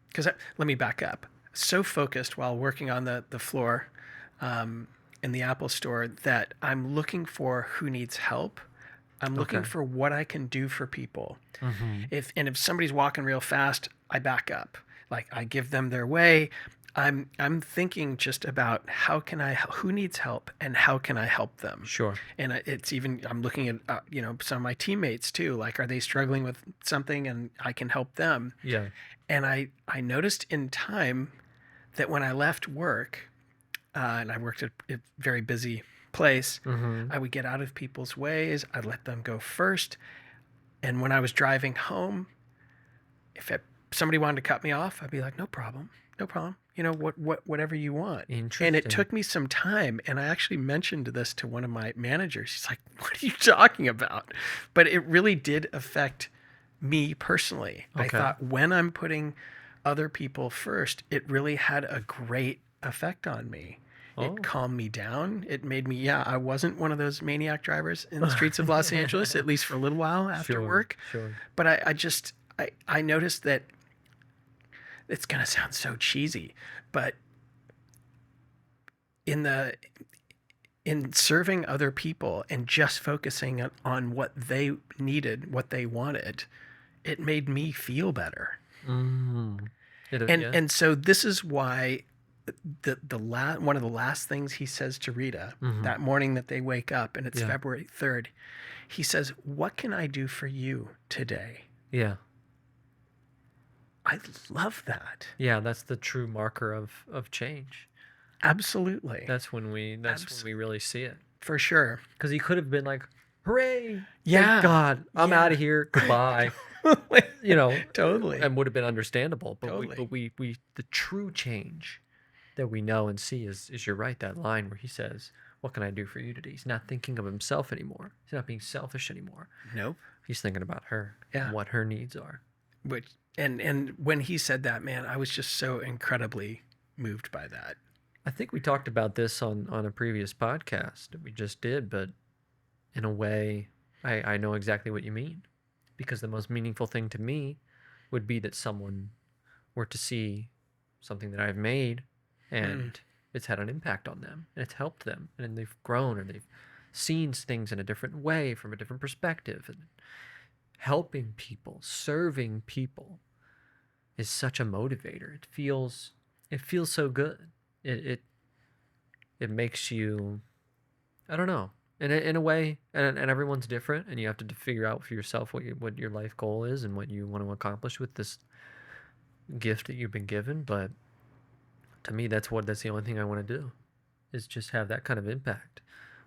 [SPEAKER 1] because let me back up. So focused while working on the floor in the Apple store that I'm looking for who needs help. I'm looking for what I can do for people. If somebody's walking real fast, I back up. Like I give them their way. I'm thinking just about who needs help and how can I help them.
[SPEAKER 2] Sure.
[SPEAKER 1] And I'm looking at some of my teammates too. Like, are they struggling with something and I can help them?
[SPEAKER 2] Yeah.
[SPEAKER 1] And I noticed in time that when I left work, and I worked at a very busy place, I would get out of people's ways. I'd let them go first. And when I was driving home, if somebody wanted to cut me off, I'd be like, no problem. Whatever you want.
[SPEAKER 2] Interesting.
[SPEAKER 1] And it took me some time. And I actually mentioned this to one of my managers. She's like, what are you talking about? But it really did affect me personally. I thought when I'm putting other people first, it really had a great effect on me. It calmed me down. It made me, I wasn't one of those maniac drivers in the streets of Los Angeles, at least for a little while after work. Sure. But I noticed that it's going to sound so cheesy, but in serving other people and just focusing on what they needed, what they wanted, it made me feel better. And so this is why one of the last things he says to Rita that morning that they wake up, and it's February 3rd, he says, what can I do for you today?
[SPEAKER 2] Yeah.
[SPEAKER 1] I love that.
[SPEAKER 2] Yeah, that's the true marker of change.
[SPEAKER 1] Absolutely.
[SPEAKER 2] That's when we really see it.
[SPEAKER 1] For sure.
[SPEAKER 2] Because he could have been like, hooray!
[SPEAKER 1] Yeah.
[SPEAKER 2] Thank God, I'm out of here. Goodbye.
[SPEAKER 1] Totally.
[SPEAKER 2] And would have been understandable. But
[SPEAKER 1] Totally.
[SPEAKER 2] we the true change that we know and see is you're right, that line where he says, what can I do for you today? He's not thinking of himself anymore. He's not being selfish anymore.
[SPEAKER 1] Nope.
[SPEAKER 2] He's thinking about her and what her needs are.
[SPEAKER 1] And when he said that, man, I was just so incredibly moved by that.
[SPEAKER 2] I think we talked about this on a previous podcast that we just did, but in a way, I know exactly what you mean. Because the most meaningful thing to me would be that someone were to see something that I've made and it's had an impact on them and it's helped them and they've grown and they've seen things in a different way from a different perspective. And helping people, serving people is such a motivator. It feels so good. It makes you, I don't know, in a way, and everyone's different, and you have to figure out for yourself what your life goal is and what you want to accomplish with this gift that you've been given. But to me, that's the only thing I want to do, is just have that kind of impact.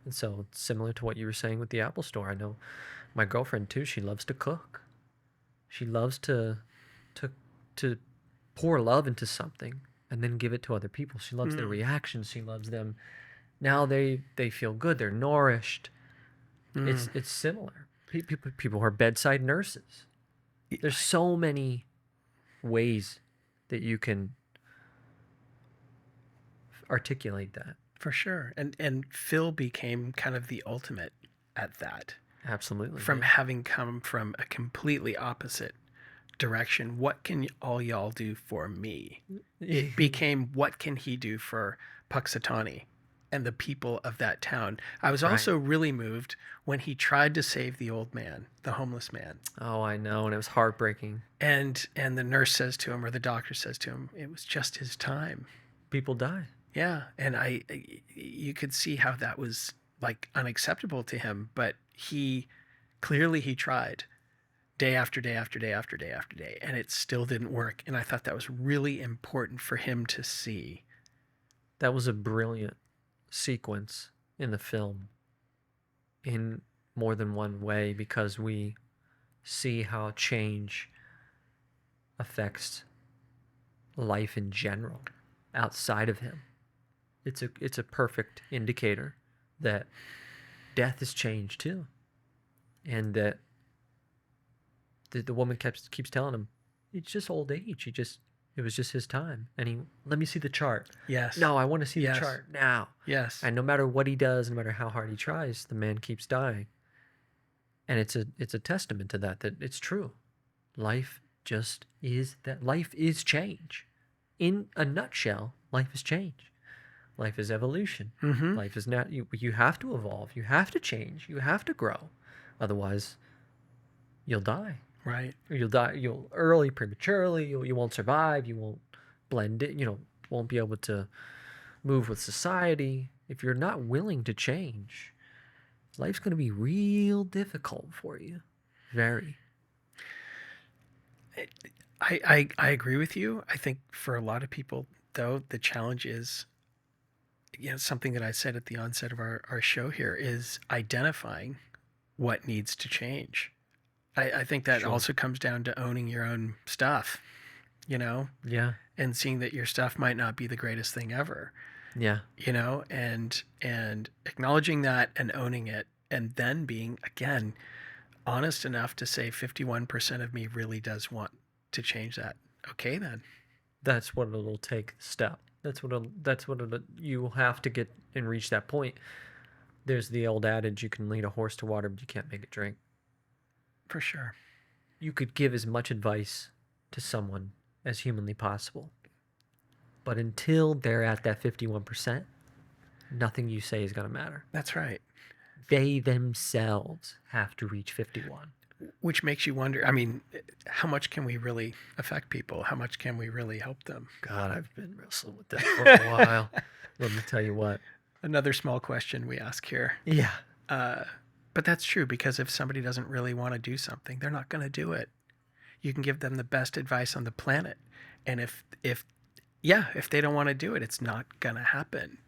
[SPEAKER 2] And so it's similar to what you were saying with the Apple store. I know my girlfriend too, she loves to cook. She loves to pour love into something and then give it to other people. She loves their reactions. She loves them. Now they feel good. They're nourished. It's similar. People who are bedside nurses. There's so many ways that you can articulate that.
[SPEAKER 1] For sure. And Phil became kind of the ultimate at that.
[SPEAKER 2] Absolutely.
[SPEAKER 1] From having come from a completely opposite direction. What can all y'all do for me? It became, what can he do for Puxatawny and the people of that town? I was also really moved when he tried to save the old man, the homeless man.
[SPEAKER 2] Oh, I know. And it was heartbreaking.
[SPEAKER 1] And the nurse says to him, or the doctor says to him, it was just his time.
[SPEAKER 2] People die.
[SPEAKER 1] Yeah. And you could see how that was like unacceptable to him, but he tried day after day after day after day after day, and it still didn't work. And I thought that was really important for him to see.
[SPEAKER 2] That was a brilliant sequence in the film in more than one way, because we see how change affects life in general outside of him. It's a perfect indicator that death is change too. and that the woman keeps telling him, it's just old age. It was just his time. And he, let me see the chart.
[SPEAKER 1] Yes.
[SPEAKER 2] No, I want to see
[SPEAKER 1] Yes.
[SPEAKER 2] the chart now.
[SPEAKER 1] Yes.
[SPEAKER 2] And no matter what he does, no matter how hard he tries, the man keeps dying. And it's a testament to that it's true. Life just is that. Life is change. In a nutshell, life is change. Life is evolution.
[SPEAKER 1] Mm-hmm.
[SPEAKER 2] Life is not, you have to evolve. You have to change. You have to grow. Otherwise, you'll die.
[SPEAKER 1] Right.
[SPEAKER 2] Or you'll die. You'll early, prematurely. You won't survive. You won't blend it. Won't be able to move with society. If you're not willing to change, life's going to be real difficult for you. Very.
[SPEAKER 1] I agree with you. I think for a lot of people, though, the challenge is, something that I said at the onset of our show here is identifying what needs to change. I think that
[SPEAKER 2] Sure.
[SPEAKER 1] also comes down to owning your own stuff,
[SPEAKER 2] Yeah.
[SPEAKER 1] and seeing that your stuff might not be the greatest thing ever,
[SPEAKER 2] Yeah.
[SPEAKER 1] and acknowledging that and owning it, and then being, again, honest enough to say 51% of me really does want to change that. Okay, then.
[SPEAKER 2] That's what it'll take. Step. You'll have to get and reach that point. There's the old adage: you can lead a horse to water, but you can't make it drink.
[SPEAKER 1] For sure.
[SPEAKER 2] You could give as much advice to someone as humanly possible, but until they're at that 51%, nothing you say is going to matter.
[SPEAKER 1] That's right.
[SPEAKER 2] They themselves have to reach 51.
[SPEAKER 1] Which makes you wonder, how much can we really affect people? How much can we really help them?
[SPEAKER 2] God, I've been wrestling with that for a while. Let me tell you what.
[SPEAKER 1] Another small question we ask here.
[SPEAKER 2] Yeah.
[SPEAKER 1] But that's true, because if somebody doesn't really want to do something, they're not going to do it. You can give them the best advice on the planet. And if they don't want to do it, it's not going to happen.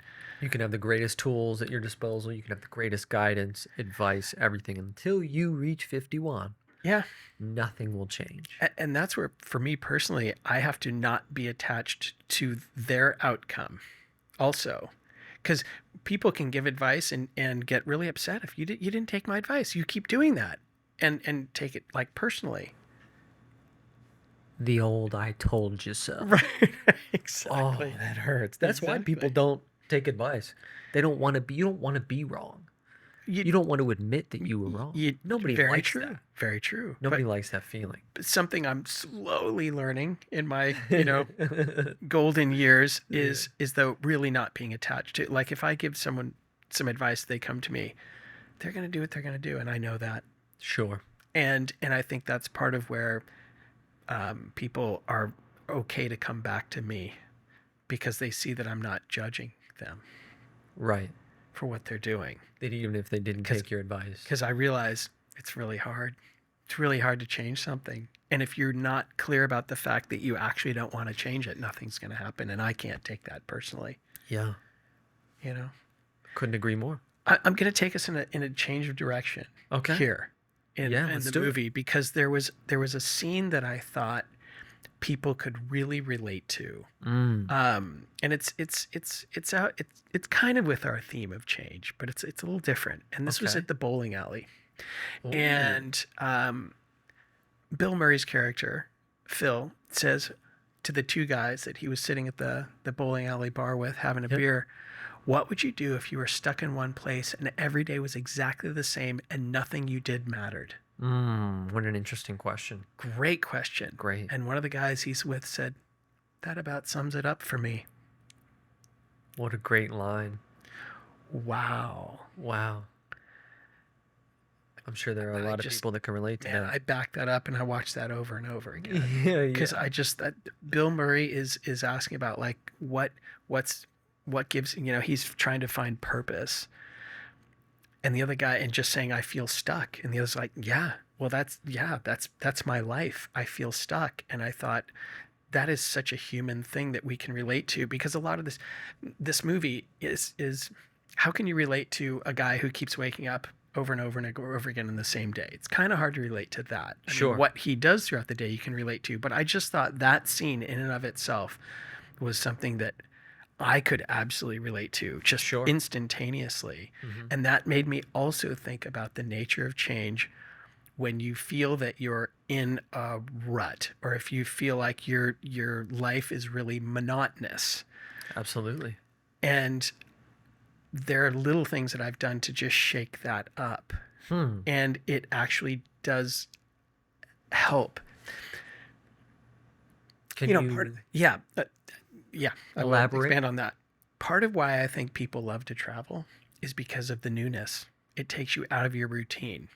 [SPEAKER 2] You can have the greatest tools at your disposal. You can have the greatest guidance, advice, everything. Until you reach 51,
[SPEAKER 1] Yeah.
[SPEAKER 2] nothing will change.
[SPEAKER 1] And that's where, for me personally, I have to not be attached to their outcome also. Because people can give advice and get really upset if you didn't take my advice. You keep doing that and take it like personally.
[SPEAKER 2] The old "I told you so."
[SPEAKER 1] Right.
[SPEAKER 2] Oh,
[SPEAKER 1] Exactly.
[SPEAKER 2] that hurts. That's why people don't take advice. They don't want to be. You don't want to be wrong. You don't want to admit that you were wrong. Nobody
[SPEAKER 1] very
[SPEAKER 2] likes
[SPEAKER 1] true.
[SPEAKER 2] that.
[SPEAKER 1] Very true.
[SPEAKER 2] Nobody likes that feeling.
[SPEAKER 1] But something I'm slowly learning in my, golden years is though really not being attached to, like, if I give someone some advice, they come to me, they're going to do what they're going to do. And I know that.
[SPEAKER 2] Sure.
[SPEAKER 1] And I think that's part of where people are okay to come back to me, because they see that I'm not judging them
[SPEAKER 2] Right.
[SPEAKER 1] for what they're doing.
[SPEAKER 2] That even if they didn't take your advice.
[SPEAKER 1] Because I realize it's really hard. It's really hard to change something. And if you're not clear about the fact that you actually don't want to change it, nothing's going to happen. And I can't take that personally.
[SPEAKER 2] Yeah.
[SPEAKER 1] Couldn't
[SPEAKER 2] agree more.
[SPEAKER 1] I'm going to take us in a change of direction.
[SPEAKER 2] Okay.
[SPEAKER 1] Here in
[SPEAKER 2] let's
[SPEAKER 1] the
[SPEAKER 2] do it.
[SPEAKER 1] movie, because there was a scene that I thought people could really relate to. And it's kind of with our theme of change, but it's a little different. And this was
[SPEAKER 2] Okay.
[SPEAKER 1] at the bowling alley.
[SPEAKER 2] Ooh.
[SPEAKER 1] And Bill Murray's character, Phil, says to the two guys that he was sitting at the bowling alley bar with, having a beer, what would you do if you were stuck in one place and every day was exactly the same and nothing you did mattered?
[SPEAKER 2] What an interesting question.
[SPEAKER 1] Great question.
[SPEAKER 2] Great.
[SPEAKER 1] And one of the guys he's with said, that about sums it up for me.
[SPEAKER 2] What a great line.
[SPEAKER 1] Wow.
[SPEAKER 2] Wow. I'm sure there are a lot of people that can relate to
[SPEAKER 1] Man,
[SPEAKER 2] that.
[SPEAKER 1] I backed that up and I watched that over and over again.
[SPEAKER 2] Yeah,
[SPEAKER 1] Because that Bill Murray is asking about, like, what gives, he's trying to find purpose. And the other guy, and just saying, I feel stuck. And the other's like, that's my life. I feel stuck. And I thought, that is such a human thing that we can relate to, because a lot of this movie is how can you relate to a guy who keeps waking up over and over and over again in the same day? It's kind of hard to relate to that.
[SPEAKER 2] Sure.
[SPEAKER 1] What he does throughout the day you can relate to, but I just thought that scene in and of itself was something that I could absolutely relate to, just instantaneously.
[SPEAKER 2] Mm-hmm.
[SPEAKER 1] And that made me also think about the nature of change when you feel that you're in a rut, or if you feel like your life is really monotonous.
[SPEAKER 2] Absolutely.
[SPEAKER 1] And there are little things that I've done to just shake that up. And it actually does help.
[SPEAKER 2] Can
[SPEAKER 1] you know,
[SPEAKER 2] you
[SPEAKER 1] part of, yeah, yeah, I will
[SPEAKER 2] elaborate?
[SPEAKER 1] expand on that. Part of why I think people love to travel is because of the newness. It takes you out of your routine.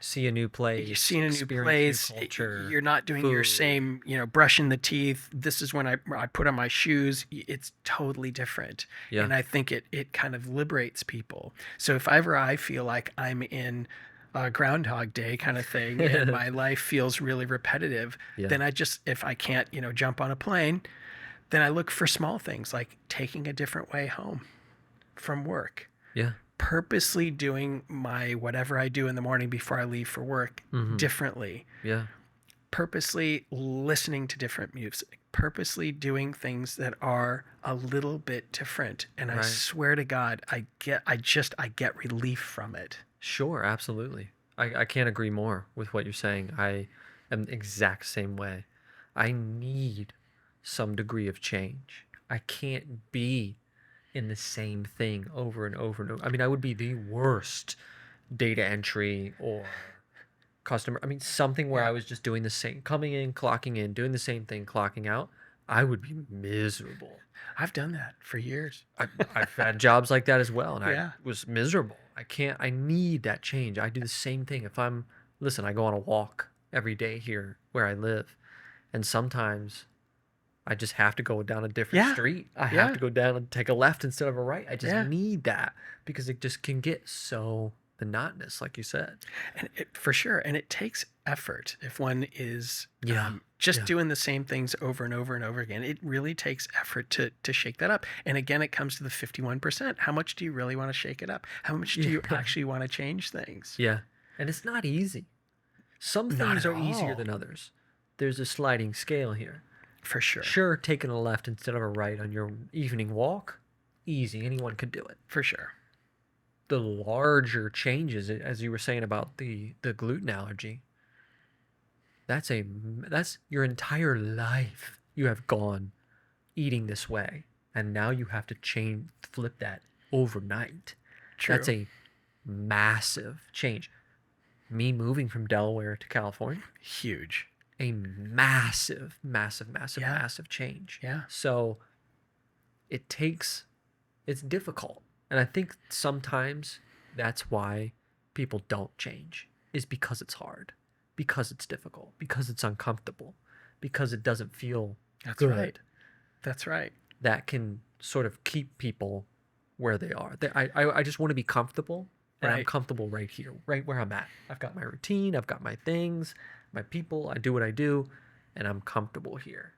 [SPEAKER 2] See a new place,
[SPEAKER 1] You're seeing a new
[SPEAKER 2] experience
[SPEAKER 1] place.
[SPEAKER 2] new culture,
[SPEAKER 1] You're not doing your
[SPEAKER 2] food.
[SPEAKER 1] same, brushing the teeth. This is when I put on my shoes. It's totally different.
[SPEAKER 2] Yeah.
[SPEAKER 1] And I think it kind of liberates people. So if ever I feel like I'm in a Groundhog Day kind of thing and my life feels really repetitive,
[SPEAKER 2] Yeah.
[SPEAKER 1] then if I can't, jump on a plane, then I look for small things like taking a different way home from work.
[SPEAKER 2] Yeah.
[SPEAKER 1] Purposely doing my whatever I do in the morning before I leave for work differently.
[SPEAKER 2] Yeah.
[SPEAKER 1] Purposely listening to different music. Purposely doing things that are a little bit different. And I
[SPEAKER 2] Right.
[SPEAKER 1] swear to God, I get relief from it.
[SPEAKER 2] Sure, absolutely. I can't agree more with what you're saying. I am the exact same way. I need some degree of change. I can't be in the same thing over and over and over. I mean, I would be the worst data entry or customer. I mean, something where I was just doing the same, coming in, clocking in, doing the same thing, clocking out. I would be miserable.
[SPEAKER 1] I've done that for years.
[SPEAKER 2] I've had jobs like that as well, and
[SPEAKER 1] Yeah.
[SPEAKER 2] I was miserable. I need that change. I do the same thing. Listen, I go on a walk every day here where I live, and sometimes I just have to go down a different
[SPEAKER 1] Yeah.
[SPEAKER 2] street. I
[SPEAKER 1] Yeah.
[SPEAKER 2] have to go down and take a left instead of a right. I just
[SPEAKER 1] Yeah.
[SPEAKER 2] need that because it just can get so monotonous, like you said.
[SPEAKER 1] And for sure. And it takes effort if one is
[SPEAKER 2] Yeah.
[SPEAKER 1] just
[SPEAKER 2] Yeah.
[SPEAKER 1] doing the same things over and over and over again. It really takes effort to shake that up. And again, it comes to the 51%. How much do you really want to shake it up? How much do you
[SPEAKER 2] Yeah.
[SPEAKER 1] actually want to change things?
[SPEAKER 2] Yeah. And it's not easy. Some
[SPEAKER 1] Not
[SPEAKER 2] things
[SPEAKER 1] at
[SPEAKER 2] are easier
[SPEAKER 1] all.
[SPEAKER 2] than others. There's a sliding scale here.
[SPEAKER 1] For sure.
[SPEAKER 2] Sure, taking a left instead of a right on your evening walk, easy. Anyone could do it.
[SPEAKER 1] For sure.
[SPEAKER 2] The larger changes, as you were saying about the gluten allergy, that's your entire life you have gone eating this way, and now you have to flip that overnight.
[SPEAKER 1] True.
[SPEAKER 2] That's a massive change. Me moving from Delaware to California,
[SPEAKER 1] Huge.
[SPEAKER 2] a massive, massive, massive,
[SPEAKER 1] Yeah.
[SPEAKER 2] massive change.
[SPEAKER 1] Yeah.
[SPEAKER 2] So it's difficult. And I think sometimes that's why people don't change, is because it's hard, because it's difficult, because it's uncomfortable, because it doesn't feel
[SPEAKER 1] That's
[SPEAKER 2] good.
[SPEAKER 1] right. That's right.
[SPEAKER 2] That can sort of keep people where they are. I just want to be comfortable, and I'm
[SPEAKER 1] Right.
[SPEAKER 2] comfortable right here, right where I'm at. I've got my routine, I've got my things, my people, I do what I do, and I'm comfortable here.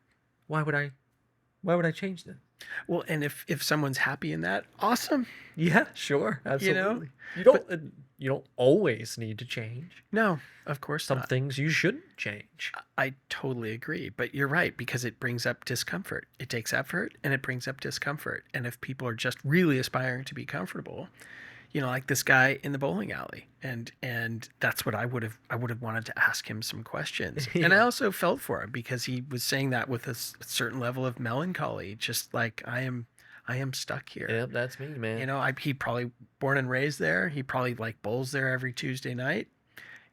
[SPEAKER 2] Why would I change them?
[SPEAKER 1] Well, and if someone's happy in that, awesome.
[SPEAKER 2] Yeah, sure,
[SPEAKER 1] know,
[SPEAKER 2] absolutely. You don't always need to change.
[SPEAKER 1] No, of course
[SPEAKER 2] Some
[SPEAKER 1] not.
[SPEAKER 2] things you shouldn't change.
[SPEAKER 1] I totally agree. But you're right, because it brings up discomfort. It takes effort and it brings up discomfort. And if people are just really aspiring to be comfortable, like this guy in the bowling alley, and that's what I would have wanted to ask him some questions. And I also felt for him because he was saying that with a certain level of melancholy, just like I am stuck here.
[SPEAKER 2] Yep, that's me, man.
[SPEAKER 1] He probably born and raised there. He probably bowls there every Tuesday night.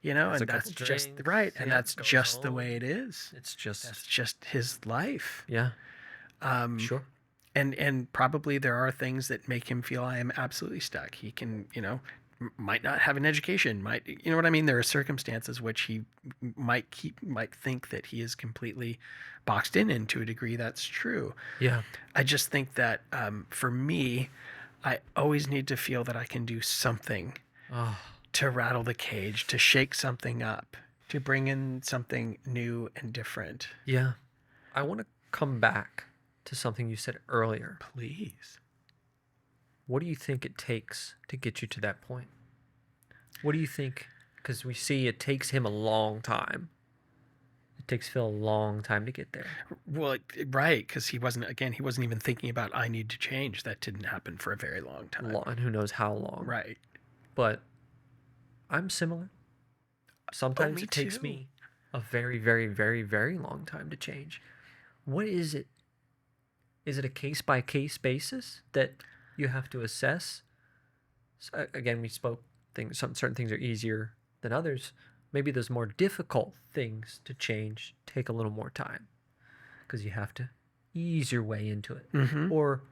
[SPEAKER 2] Has
[SPEAKER 1] And
[SPEAKER 2] a
[SPEAKER 1] that's
[SPEAKER 2] couple
[SPEAKER 1] just
[SPEAKER 2] drinks,
[SPEAKER 1] right, and
[SPEAKER 2] yeah,
[SPEAKER 1] that's
[SPEAKER 2] goes
[SPEAKER 1] just the
[SPEAKER 2] home.
[SPEAKER 1] way it is.
[SPEAKER 2] It's just
[SPEAKER 1] That's just his life.
[SPEAKER 2] yeah, sure.
[SPEAKER 1] And probably there are things that make him feel I am absolutely stuck. He can, might not have an education, you know what I mean? There are circumstances which he might think that he is completely boxed in to a degree. That's true.
[SPEAKER 2] Yeah,
[SPEAKER 1] I just think that for me, I always need to feel that I can do something
[SPEAKER 2] oh,
[SPEAKER 1] to rattle the cage, to shake something up, to bring in something new and different.
[SPEAKER 2] yeah. I want to come back to something you said earlier.
[SPEAKER 1] Please.
[SPEAKER 2] What do you think it takes to get you to that point? What do you think? Because we see it takes him a long time. It takes Phil a long time to get there.
[SPEAKER 1] Well, right, because he wasn't even thinking about I need to change. That didn't happen for a very long time.
[SPEAKER 2] And who knows how long.
[SPEAKER 1] Right.
[SPEAKER 2] But I'm similar. Sometimes
[SPEAKER 1] me
[SPEAKER 2] it takes
[SPEAKER 1] too.
[SPEAKER 2] me a very, very, very, very long time to change. What is it? Is it a case by case basis that you have to assess? So, again, we spoke things. Some certain things are easier than others. Maybe those more difficult things to change take a little more time because you have to ease your way into it,
[SPEAKER 1] Mm-hmm.
[SPEAKER 2] or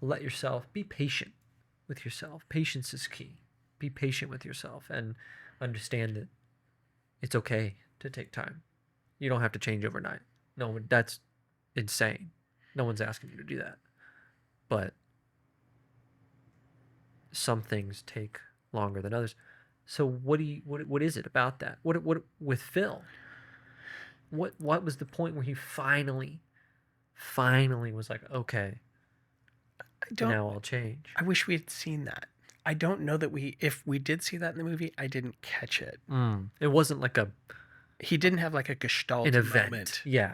[SPEAKER 2] let yourself be patient with yourself. Patience is key. Be patient with yourself and understand that it's okay to take time. You don't have to change overnight. No, that's insane. No one's asking you to do that. But some things take longer than others. So what is it about that? What with Phil? What was the point where he finally was like, okay,
[SPEAKER 1] I don't.
[SPEAKER 2] now I'll change?
[SPEAKER 1] I wish we had seen that. I don't know that if we did see that in the movie, I didn't catch it.
[SPEAKER 2] It wasn't like
[SPEAKER 1] He didn't have like a gestalt
[SPEAKER 2] an event.
[SPEAKER 1] moment.
[SPEAKER 2] Yeah.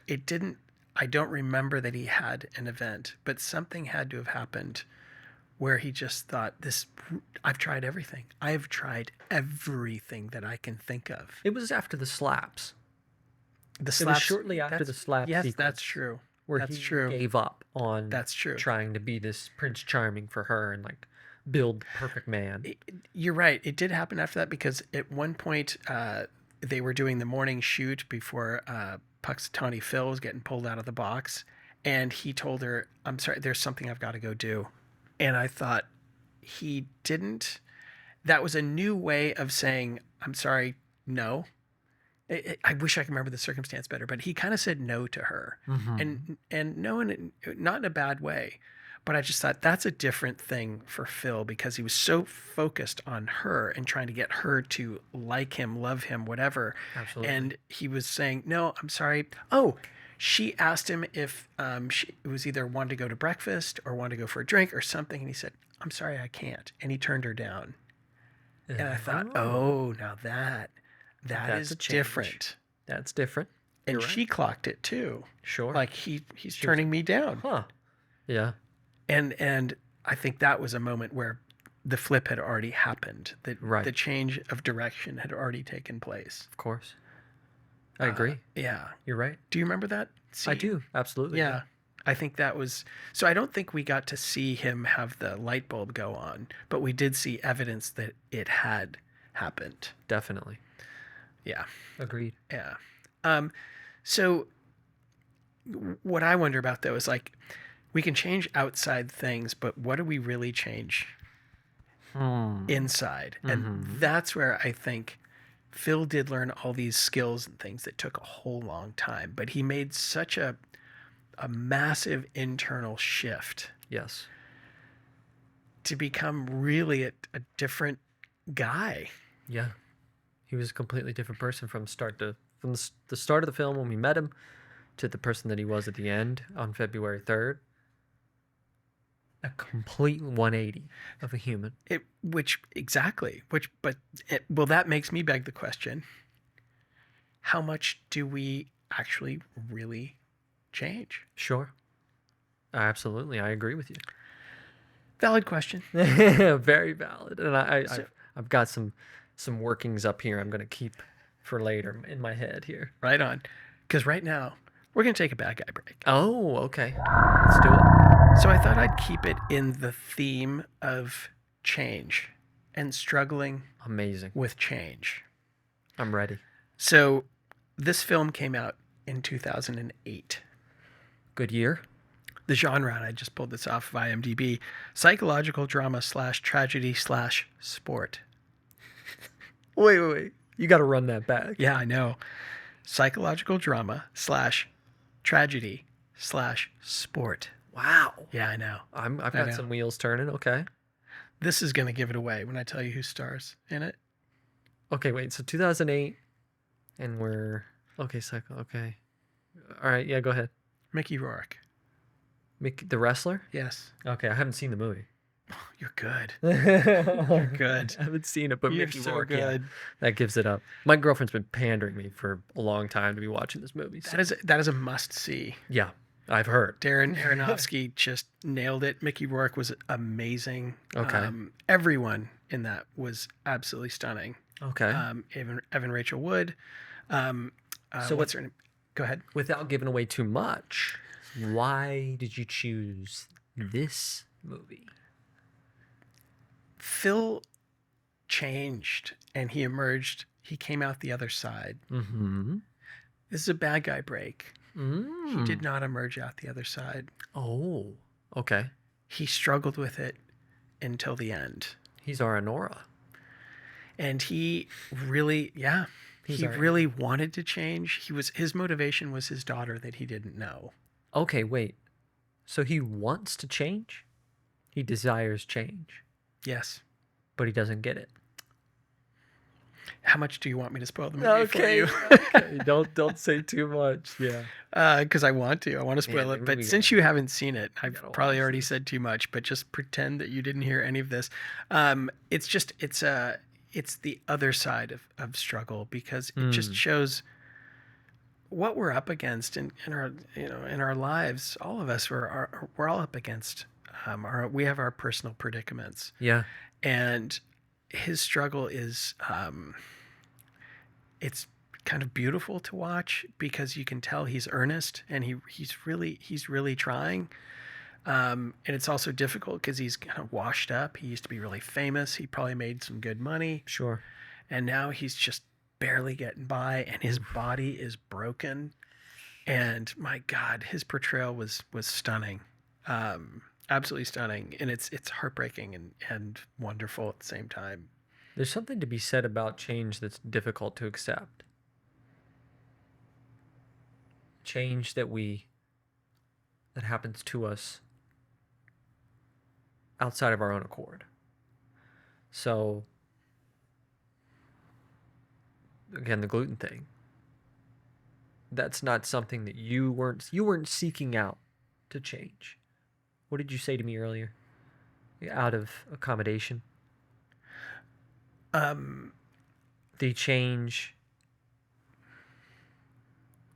[SPEAKER 1] It didn't. I don't remember that he had an event, but something had to have happened where he just thought, I've tried everything. I've tried everything that I can think of.
[SPEAKER 2] It was after the slaps.
[SPEAKER 1] The
[SPEAKER 2] It was
[SPEAKER 1] slaps,
[SPEAKER 2] shortly after the slap
[SPEAKER 1] Yes,
[SPEAKER 2] sequence.
[SPEAKER 1] that's true.
[SPEAKER 2] Where
[SPEAKER 1] That's
[SPEAKER 2] he
[SPEAKER 1] true.
[SPEAKER 2] gave up on
[SPEAKER 1] That's true.
[SPEAKER 2] trying to be this Prince Charming for her and like build the perfect man.
[SPEAKER 1] You're right. It did happen after that because at one point they were doing the morning shoot before Puxatawny Phil was getting pulled out of the box, and he told her, "I'm sorry, there's something I've got to go do." And I thought he didn't. That was a new way of saying, "I'm sorry, no." I wish I could remember the circumstance better, but he kind of said no to her, and no, not in a bad way. But I just thought that's a different thing for Phil because he was so focused on her and trying to get her to like him, love him, whatever.
[SPEAKER 2] Absolutely.
[SPEAKER 1] And he was saying, "No, I'm sorry." Oh, she asked him if she was either wanted to go to breakfast or wanted to go for a drink or something, and he said, "I'm sorry, I can't," and he turned her down. And I thought, oh, now that
[SPEAKER 2] That's
[SPEAKER 1] is
[SPEAKER 2] a change.
[SPEAKER 1] different.
[SPEAKER 2] That's different.
[SPEAKER 1] And
[SPEAKER 2] You're right.
[SPEAKER 1] she clocked it too.
[SPEAKER 2] Sure.
[SPEAKER 1] Like he's turning me down.
[SPEAKER 2] Huh. Yeah.
[SPEAKER 1] And I think that was a moment where the flip had already happened. That
[SPEAKER 2] Right.
[SPEAKER 1] the change of direction had already taken place.
[SPEAKER 2] Of course. I agree.
[SPEAKER 1] Yeah.
[SPEAKER 2] You're right.
[SPEAKER 1] Do you remember that
[SPEAKER 2] I
[SPEAKER 1] scene?
[SPEAKER 2] do. Absolutely.
[SPEAKER 1] Yeah. I think that was so I don't think we got to see him have the light bulb go on, but we did see evidence that it had happened.
[SPEAKER 2] Definitely.
[SPEAKER 1] Yeah.
[SPEAKER 2] Agreed.
[SPEAKER 1] Yeah. So what I wonder about though is like we can change outside things, but what do we really change inside? And that's where I think Phil did learn all these skills and things that took a whole long time, but he made such a massive internal shift
[SPEAKER 2] Yes.
[SPEAKER 1] to become really a different guy.
[SPEAKER 2] Yeah. He was a completely different person from the start of the film when we met him to the person that he was at the end on February 3rd. A complete 180 of a human.
[SPEAKER 1] Well, that makes me beg the question: how much do we actually really change?
[SPEAKER 2] Sure. Absolutely. I agree with you.
[SPEAKER 1] Valid question.
[SPEAKER 2] Very valid. And
[SPEAKER 1] So-
[SPEAKER 2] I've got some workings up here I'm going to keep for later in my head here.
[SPEAKER 1] Right on. Because right now we're going to take a bad guy break.
[SPEAKER 2] Oh, okay. Let's do it.
[SPEAKER 1] So I thought I'd keep it in the theme of change and struggling
[SPEAKER 2] Amazing.
[SPEAKER 1] with change.
[SPEAKER 2] I'm ready.
[SPEAKER 1] So this film came out in 2008.
[SPEAKER 2] Good year.
[SPEAKER 1] The genre, and I just pulled this off of IMDb, psychological drama / tragedy / sport.
[SPEAKER 2] Wait. You got to run that back.
[SPEAKER 1] Yeah, I know. Psychological drama / tragedy / sport.
[SPEAKER 2] Wow.
[SPEAKER 1] Yeah, I know.
[SPEAKER 2] I've
[SPEAKER 1] I
[SPEAKER 2] got
[SPEAKER 1] know.
[SPEAKER 2] some wheels turning. Okay.
[SPEAKER 1] This is going to give it away when I tell you who stars in it.
[SPEAKER 2] Okay, wait. So 2008, and we're okay. Okay. All right. Yeah, go ahead.
[SPEAKER 1] Mickey Rourke.
[SPEAKER 2] The wrestler.
[SPEAKER 1] Yes.
[SPEAKER 2] Okay, I haven't seen the movie.
[SPEAKER 1] You're good.
[SPEAKER 2] You're
[SPEAKER 1] good.
[SPEAKER 2] I haven't seen it, but
[SPEAKER 1] You're
[SPEAKER 2] Mickey
[SPEAKER 1] so
[SPEAKER 2] Rourke, yeah,
[SPEAKER 1] good.
[SPEAKER 2] that gives it up. My girlfriend's been pandering me for a long time to be watching this movie. So.
[SPEAKER 1] That is a must see.
[SPEAKER 2] Yeah, I've heard.
[SPEAKER 1] Darren Aronofsky just nailed it. Mickey Rourke was amazing.
[SPEAKER 2] Okay.
[SPEAKER 1] Everyone in that was absolutely stunning.
[SPEAKER 2] Okay.
[SPEAKER 1] Evan Rachel Wood.
[SPEAKER 2] So
[SPEAKER 1] What's her name? Go ahead.
[SPEAKER 2] Without giving away too much, why did you choose this movie?
[SPEAKER 1] Phil changed and he emerged. He came out the other side.
[SPEAKER 2] Mm-hmm.
[SPEAKER 1] This is a bad guy break. He did
[SPEAKER 2] Mm.
[SPEAKER 1] not emerge out the other side.
[SPEAKER 2] Oh, okay.
[SPEAKER 1] He struggled with it until the end.
[SPEAKER 2] He's our Honora.
[SPEAKER 1] And he really, yeah,
[SPEAKER 2] He's
[SPEAKER 1] he
[SPEAKER 2] our
[SPEAKER 1] really wanted to change. His motivation was his daughter that he didn't know.
[SPEAKER 2] Okay, wait. So he wants to change? He desires change,
[SPEAKER 1] Yes.
[SPEAKER 2] but he doesn't get it.
[SPEAKER 1] How much do you want me to spoil the movie for you?
[SPEAKER 2] Okay. Don't say too much. Yeah.
[SPEAKER 1] Because I want to. I want to spoil
[SPEAKER 2] Man,
[SPEAKER 1] it. But
[SPEAKER 2] we
[SPEAKER 1] since
[SPEAKER 2] gotta-
[SPEAKER 1] you haven't seen it, I've
[SPEAKER 2] gotta
[SPEAKER 1] probably
[SPEAKER 2] watch
[SPEAKER 1] already
[SPEAKER 2] this.
[SPEAKER 1] said too much. But just pretend that you didn't hear any of this. It's the other side of struggle because it just shows what we're up against in our lives. All of us we're all up against. We have our personal predicaments,
[SPEAKER 2] Yeah.
[SPEAKER 1] and his struggle is it's kind of beautiful to watch because you can tell he's earnest and he's really trying. And it's also difficult because he's kind of washed up. He used to be really famous. He probably made some good money,
[SPEAKER 2] Sure.
[SPEAKER 1] and now he's just barely getting by, and his body is broken. And my God, his portrayal was stunning, absolutely stunning, and it's heartbreaking and wonderful at the same time.
[SPEAKER 2] There's something to be said about change that's difficult to accept. Change that happens to us outside of our own accord. So again, the gluten thing. That's not something that you weren't seeking out to change. What did you say to me earlier? Out of accommodation? The change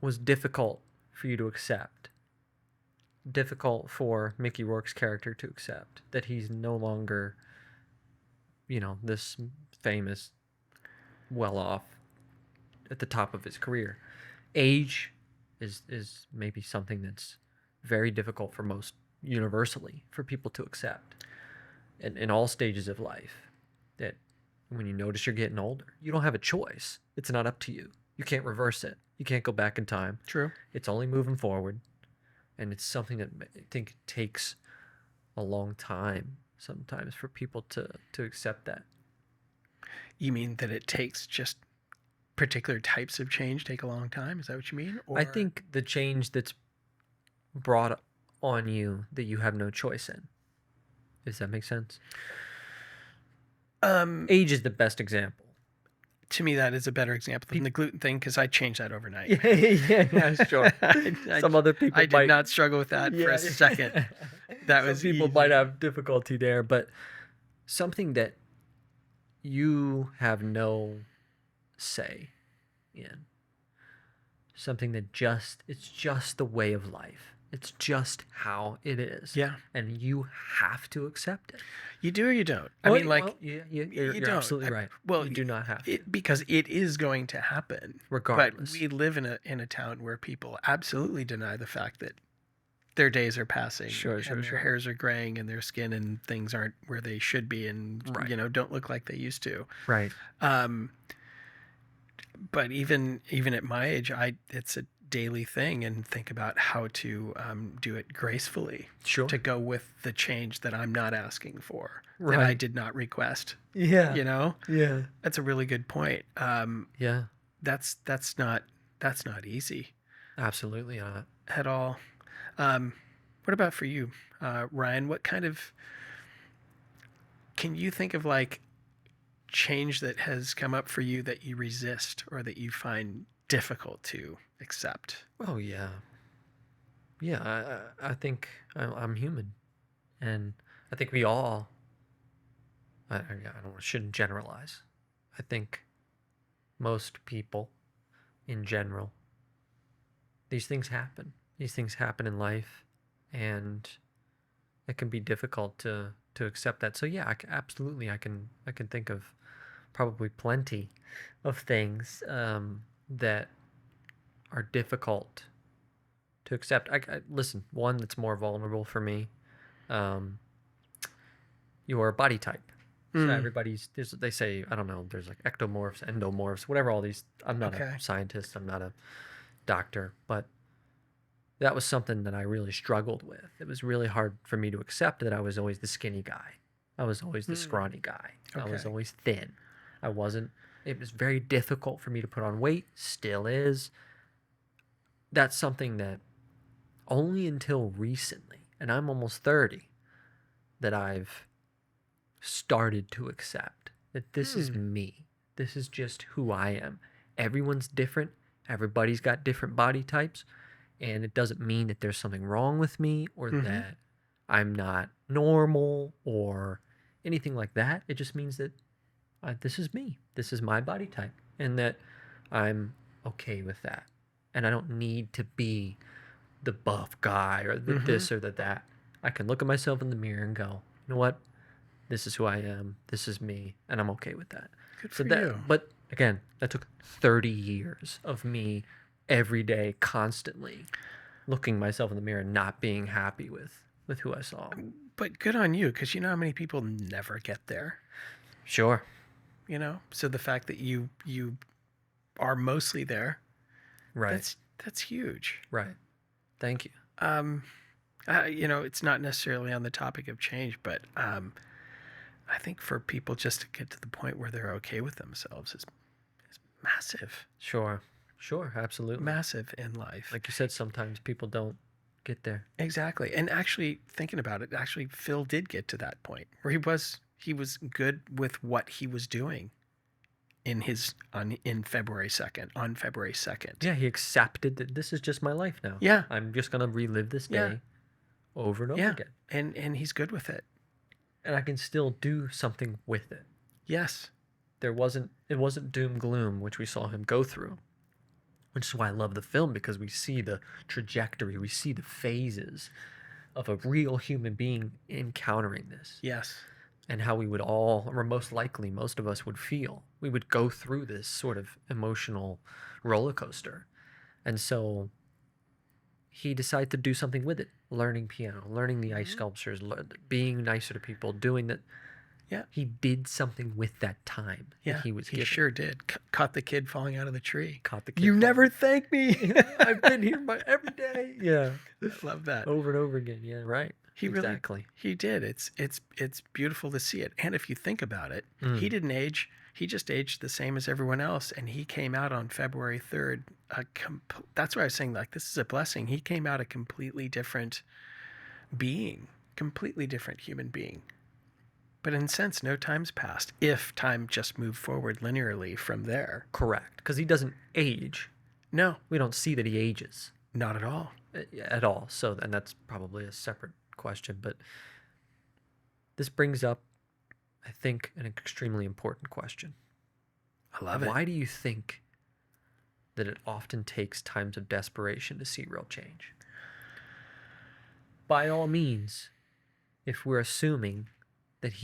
[SPEAKER 2] was difficult for you to accept. Difficult for Mickey Rourke's character to accept that he's no longer, this famous, well-off, at the top of his career. Age is maybe something that's very difficult for most universally for people to accept in all stages of life. That when you notice you're getting older, you don't have a choice. It's not up to you. You can't reverse it. You can't go back in time.
[SPEAKER 1] True.
[SPEAKER 2] It's only moving forward. And it's something that I think takes a long time sometimes for people to accept that.
[SPEAKER 1] You mean that it takes just particular types of change take a long time? Is that what you mean?
[SPEAKER 2] I think the change that's brought on you that you have no choice in. Does that make sense? Age is the best example.
[SPEAKER 1] To me, that is a better example than the gluten thing because I changed that overnight.
[SPEAKER 2] Yeah, sure. Some other people
[SPEAKER 1] I did not struggle with that for a second. That was
[SPEAKER 2] people
[SPEAKER 1] easy.
[SPEAKER 2] might have difficulty there, but something that you have no say in. Something that it's just the way of life. It's just how it is.
[SPEAKER 1] Yeah.
[SPEAKER 2] And you have to accept it.
[SPEAKER 1] You do or you don't.
[SPEAKER 2] You're
[SPEAKER 1] you don't.
[SPEAKER 2] absolutely right.
[SPEAKER 1] Well,
[SPEAKER 2] you do not have to.
[SPEAKER 1] because it is going to happen.
[SPEAKER 2] Regardless.
[SPEAKER 1] But we live in a town where people absolutely deny the fact that their days are passing.
[SPEAKER 2] Sure.
[SPEAKER 1] Their hairs are graying and their skin and things aren't where they should be and don't look like they used to.
[SPEAKER 2] Right.
[SPEAKER 1] But even at my age, it's a daily thing and think about how to do it gracefully.
[SPEAKER 2] Sure.
[SPEAKER 1] To go with the change that I'm not asking for,
[SPEAKER 2] Right.
[SPEAKER 1] that I did not request.
[SPEAKER 2] Yeah.
[SPEAKER 1] Yeah. That's a really good point.
[SPEAKER 2] Yeah.
[SPEAKER 1] That's not easy
[SPEAKER 2] Absolutely not.
[SPEAKER 1] at all. What about for you, Ryan? What kind of can you think of like change that has come up for you that you resist or that you find difficult to accept?
[SPEAKER 2] Oh yeah. Yeah, I think I'm human, and I think we all. Shouldn't generalize. I think most people, in general, these things happen. These things happen in life, and it can be difficult to accept that. So yeah, absolutely, I can think of probably plenty of things that are difficult to accept. Listen, one that's more vulnerable for me, um, your body type. So they say, I don't know, there's like ectomorphs, endomorphs, whatever all these. I'm not
[SPEAKER 1] Okay.
[SPEAKER 2] a scientist, I'm not a doctor, but that was something that I really struggled with. It was really hard for me to accept that I was always the skinny guy. I was always the scrawny guy. I was
[SPEAKER 1] Okay.
[SPEAKER 2] always thin. It was very difficult for me to put on weight, still is. That's something that only until recently, and I'm almost 30, that I've started to accept that this is me. This is just who I am. Everyone's different. Everybody's got different body types. And it doesn't mean that there's something wrong with me or that I'm not normal or anything like that. It just means that this is me. This is my body type. And that I'm okay with that. And I don't need to be the buff guy or the this or the that. I can look at myself in the mirror and go, you know what? This is who I am. This is me. And I'm okay with that.
[SPEAKER 1] Good for you.
[SPEAKER 2] But again, that took 30 years of me every day, constantly looking myself in the mirror and not being happy with who I saw.
[SPEAKER 1] But good on you, because you know how many people never get there.
[SPEAKER 2] Sure.
[SPEAKER 1] You know, so the fact that you are mostly there,
[SPEAKER 2] Right.
[SPEAKER 1] that's huge.
[SPEAKER 2] Right. Thank you.
[SPEAKER 1] You know, it's not necessarily on the topic of change, but I think for people just to get to the point where they're okay with themselves is massive.
[SPEAKER 2] Sure. Sure. Absolutely.
[SPEAKER 1] Massive in life.
[SPEAKER 2] Like you said, sometimes people don't get there.
[SPEAKER 1] Exactly. And actually thinking about it, actually Phil did get to that point where he was good with what he was doing in February 2nd, on February 2nd.
[SPEAKER 2] Yeah, he accepted that this is just my life now.
[SPEAKER 1] Yeah.
[SPEAKER 2] I'm just going to relive this day over and over again.
[SPEAKER 1] And he's good with it.
[SPEAKER 2] And I can still do something with it.
[SPEAKER 1] Yes.
[SPEAKER 2] It wasn't doom gloom, which we saw him go through. Which is why I love the film, because we see the trajectory, we see the phases of a real human being encountering this.
[SPEAKER 1] Yes.
[SPEAKER 2] And how we would all, or most likely most of us would feel. We would go through this sort of emotional roller coaster. And so he decided to do something with it. Learning piano, learning the ice sculptures, being nicer to people, doing that.
[SPEAKER 1] Yeah.
[SPEAKER 2] He did something with that time.
[SPEAKER 1] Yeah,
[SPEAKER 2] that he was
[SPEAKER 1] he
[SPEAKER 2] given.
[SPEAKER 1] sure did. Caught the kid falling out of the tree.
[SPEAKER 2] Caught the kid
[SPEAKER 1] You
[SPEAKER 2] falling.
[SPEAKER 1] never thank me.
[SPEAKER 2] I've been here every day. Yeah.
[SPEAKER 1] I love that.
[SPEAKER 2] Over and over again. Yeah, right.
[SPEAKER 1] He
[SPEAKER 2] exactly.
[SPEAKER 1] He did. It's beautiful to see it. And if you think about it, he didn't age. He just aged the same as everyone else. And he came out on February 3rd. That's why I was saying, like, this is a blessing. He came out a completely different being, completely different human being. But in a sense, no time's passed if time just moved forward linearly from there.
[SPEAKER 2] Correct. Because he doesn't age.
[SPEAKER 1] No,
[SPEAKER 2] We don't see that he ages
[SPEAKER 1] not at all.
[SPEAKER 2] at all. So, and that's probably a separate question. But this brings up, I think, an extremely important question.
[SPEAKER 1] I love it.
[SPEAKER 2] Why do you think that it often takes times of desperation to see real change? By all means, if we're assuming that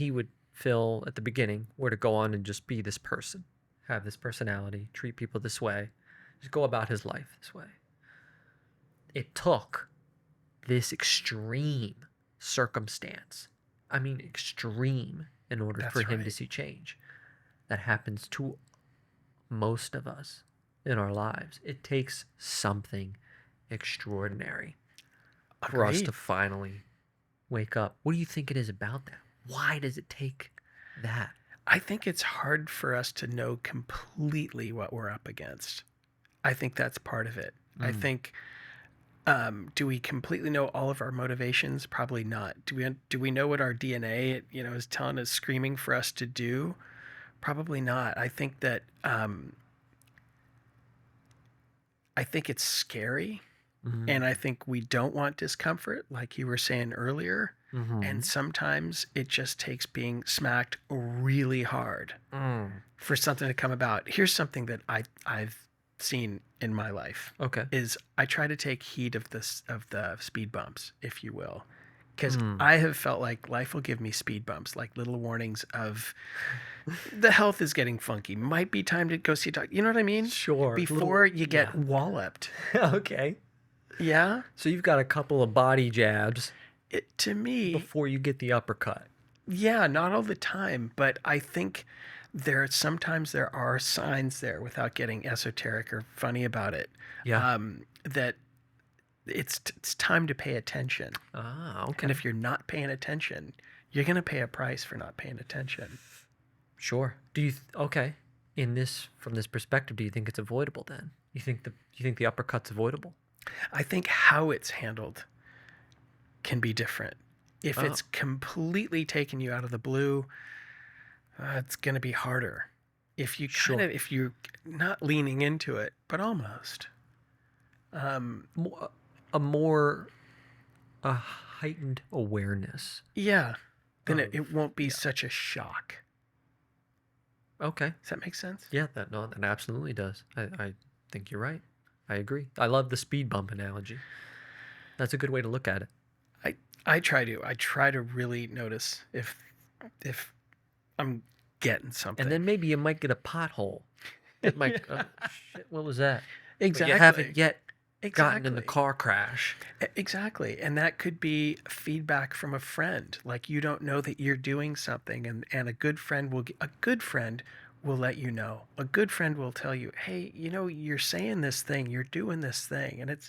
[SPEAKER 2] Phil, at the beginning, were to go on and just be this person, have this personality, treat people this way, just go about his life this way. It took this extreme circumstance, I mean extreme, in order
[SPEAKER 1] That's
[SPEAKER 2] for him
[SPEAKER 1] right.
[SPEAKER 2] to see change. That happens to most of us in our lives. It takes something extraordinary for us
[SPEAKER 1] Agreed.
[SPEAKER 2] to finally wake up. What do you think it is about that? Why does it take that?
[SPEAKER 1] I think it's hard for us to know completely what we're up against. I think that's part of it. I think, do we completely know all of our motivations? Probably not. Do we know what our DNA, is telling us, screaming for us to do? Probably not. I think that, I think it's scary. And I think we don't want discomfort, like you were saying earlier. And sometimes it just takes being smacked really hard for something to come about. Here's something that I've seen in my life.
[SPEAKER 2] Okay.
[SPEAKER 1] Is I try to take heed of the speed bumps, if you will. Because I have felt like life will give me speed bumps, like little warnings of the health is getting funky. Might be time to go see a doctor. You know what I mean?
[SPEAKER 2] Sure.
[SPEAKER 1] Before you get walloped.
[SPEAKER 2] Okay.
[SPEAKER 1] Yeah?
[SPEAKER 2] So you've got a couple of body jabs
[SPEAKER 1] To me,
[SPEAKER 2] before you get the uppercut.
[SPEAKER 1] yeah, not all the time, but I think sometimes there are signs there, without getting esoteric or funny about it.
[SPEAKER 2] Yeah.
[SPEAKER 1] That it's time to pay attention.
[SPEAKER 2] Ah, okay.
[SPEAKER 1] And if you're not paying attention, you're going to pay a price for not paying attention.
[SPEAKER 2] Sure. Do you okay? From this perspective, do you think it's avoidable then? You think the uppercut's avoidable?
[SPEAKER 1] I think how it's handled can be different. If it's completely taken you out of the blue, it's going to be harder. If you if you're not leaning into it, but almost.
[SPEAKER 2] A heightened awareness.
[SPEAKER 1] Yeah. Then it won't be such a shock.
[SPEAKER 2] Okay.
[SPEAKER 1] Does that make sense?
[SPEAKER 2] Yeah, that absolutely does. I think you're right. I agree. I love the speed bump analogy. That's a good way to look at it.
[SPEAKER 1] I try to really notice if I'm getting something.
[SPEAKER 2] And then maybe you might get a pothole. It might shit, what was that?
[SPEAKER 1] Exactly.
[SPEAKER 2] But you haven't yet gotten in the car crash.
[SPEAKER 1] Exactly. And that could be feedback from a friend. Like, you don't know that you're doing something, and a good friend will let you know. A good friend will tell you, hey, you're saying this thing, you're doing this thing, and it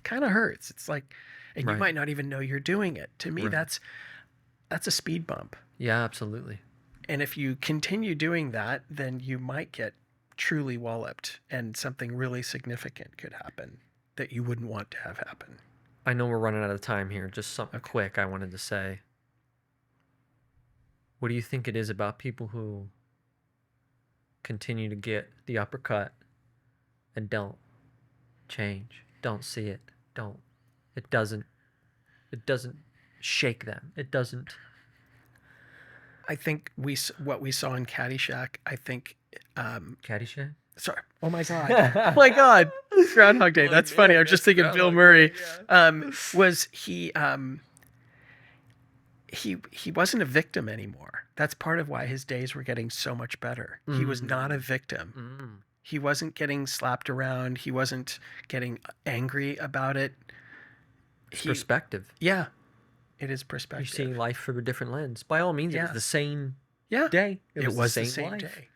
[SPEAKER 1] kind of hurts. It's like, and you might not even know you're doing it. To me, that's a speed bump.
[SPEAKER 2] Yeah, absolutely.
[SPEAKER 1] And if you continue doing that, then you might get truly walloped, and something really significant could happen that you wouldn't want to have happen.
[SPEAKER 2] I know we're running out of time here. Just something quick I wanted to say. What do you think it is about people who continue to get the uppercut and don't change, don't see it, it doesn't shake them. It doesn't.
[SPEAKER 1] I think what we saw in Caddyshack, I think...
[SPEAKER 2] Caddyshack?
[SPEAKER 1] Sorry. Oh my God. Oh my God. Groundhog Day. That's funny. I was just thinking Bill Murray. Was he wasn't a victim anymore. That's part of why his days were getting so much better. He was not a victim. He wasn't getting slapped around. He wasn't getting angry about it.
[SPEAKER 2] Perspective.
[SPEAKER 1] Yeah. It is perspective.
[SPEAKER 2] You're seeing life from a different lens. By all means, it was the same day. It was the same day.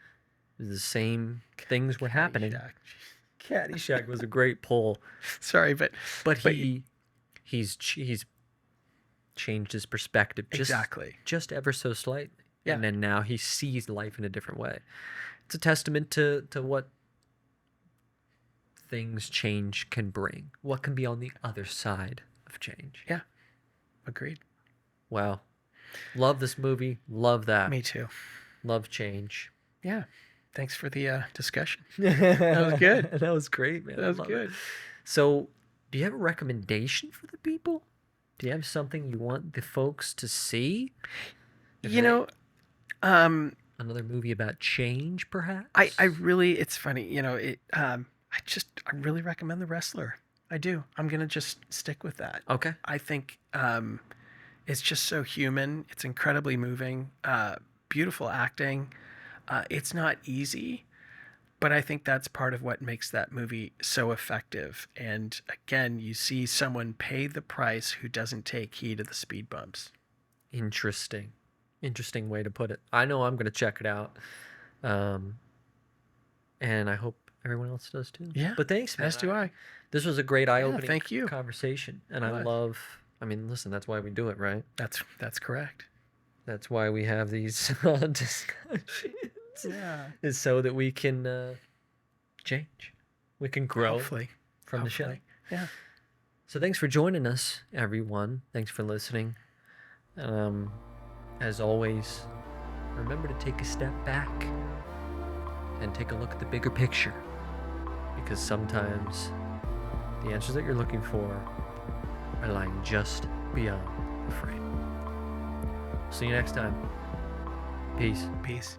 [SPEAKER 2] It was the same things were happening. Caddyshack was a great pull.
[SPEAKER 1] Sorry, but
[SPEAKER 2] he's changed his perspective just ever so slightly. Yeah. And then now he sees life in a different way. It's a testament to what things change can bring. What can be on the other side of change.
[SPEAKER 1] Yeah. Agreed.
[SPEAKER 2] Wow. Love this movie. Love that.
[SPEAKER 1] Me too.
[SPEAKER 2] Love change.
[SPEAKER 1] Yeah. Thanks for the discussion. That was good.
[SPEAKER 2] That was great, man.
[SPEAKER 1] That was good.
[SPEAKER 2] So, do you have a recommendation for the people? Do you have something you want the folks to see? Another movie about change, perhaps?
[SPEAKER 1] I really, it's funny, I really recommend The Wrestler. I do. I'm going to just stick with that.
[SPEAKER 2] Okay.
[SPEAKER 1] I think it's just so human. It's incredibly moving. Beautiful acting. It's not easy, but I think that's part of what makes that movie so effective. And again, you see someone pay the price who doesn't take heed of the speed bumps.
[SPEAKER 2] Interesting way to put it. I know I'm going to check it out. And I hope everyone else does too.
[SPEAKER 1] Yeah.
[SPEAKER 2] But thanks, man.
[SPEAKER 1] As do I.
[SPEAKER 2] This was a great eye-opening
[SPEAKER 1] thank you.
[SPEAKER 2] conversation. And listen, that's why we do it, right?
[SPEAKER 1] That's correct.
[SPEAKER 2] That's why we have these discussions.
[SPEAKER 1] Yeah.
[SPEAKER 2] Is so that we can change. We can grow
[SPEAKER 1] Hopefully.
[SPEAKER 2] from the show.
[SPEAKER 1] Yeah.
[SPEAKER 2] So thanks for joining us, everyone. Thanks for listening. As always, remember to take a step back and take a look at the bigger picture, because sometimes the answers that you're looking for are lying just beyond the frame. See you next time. Peace.
[SPEAKER 1] Peace.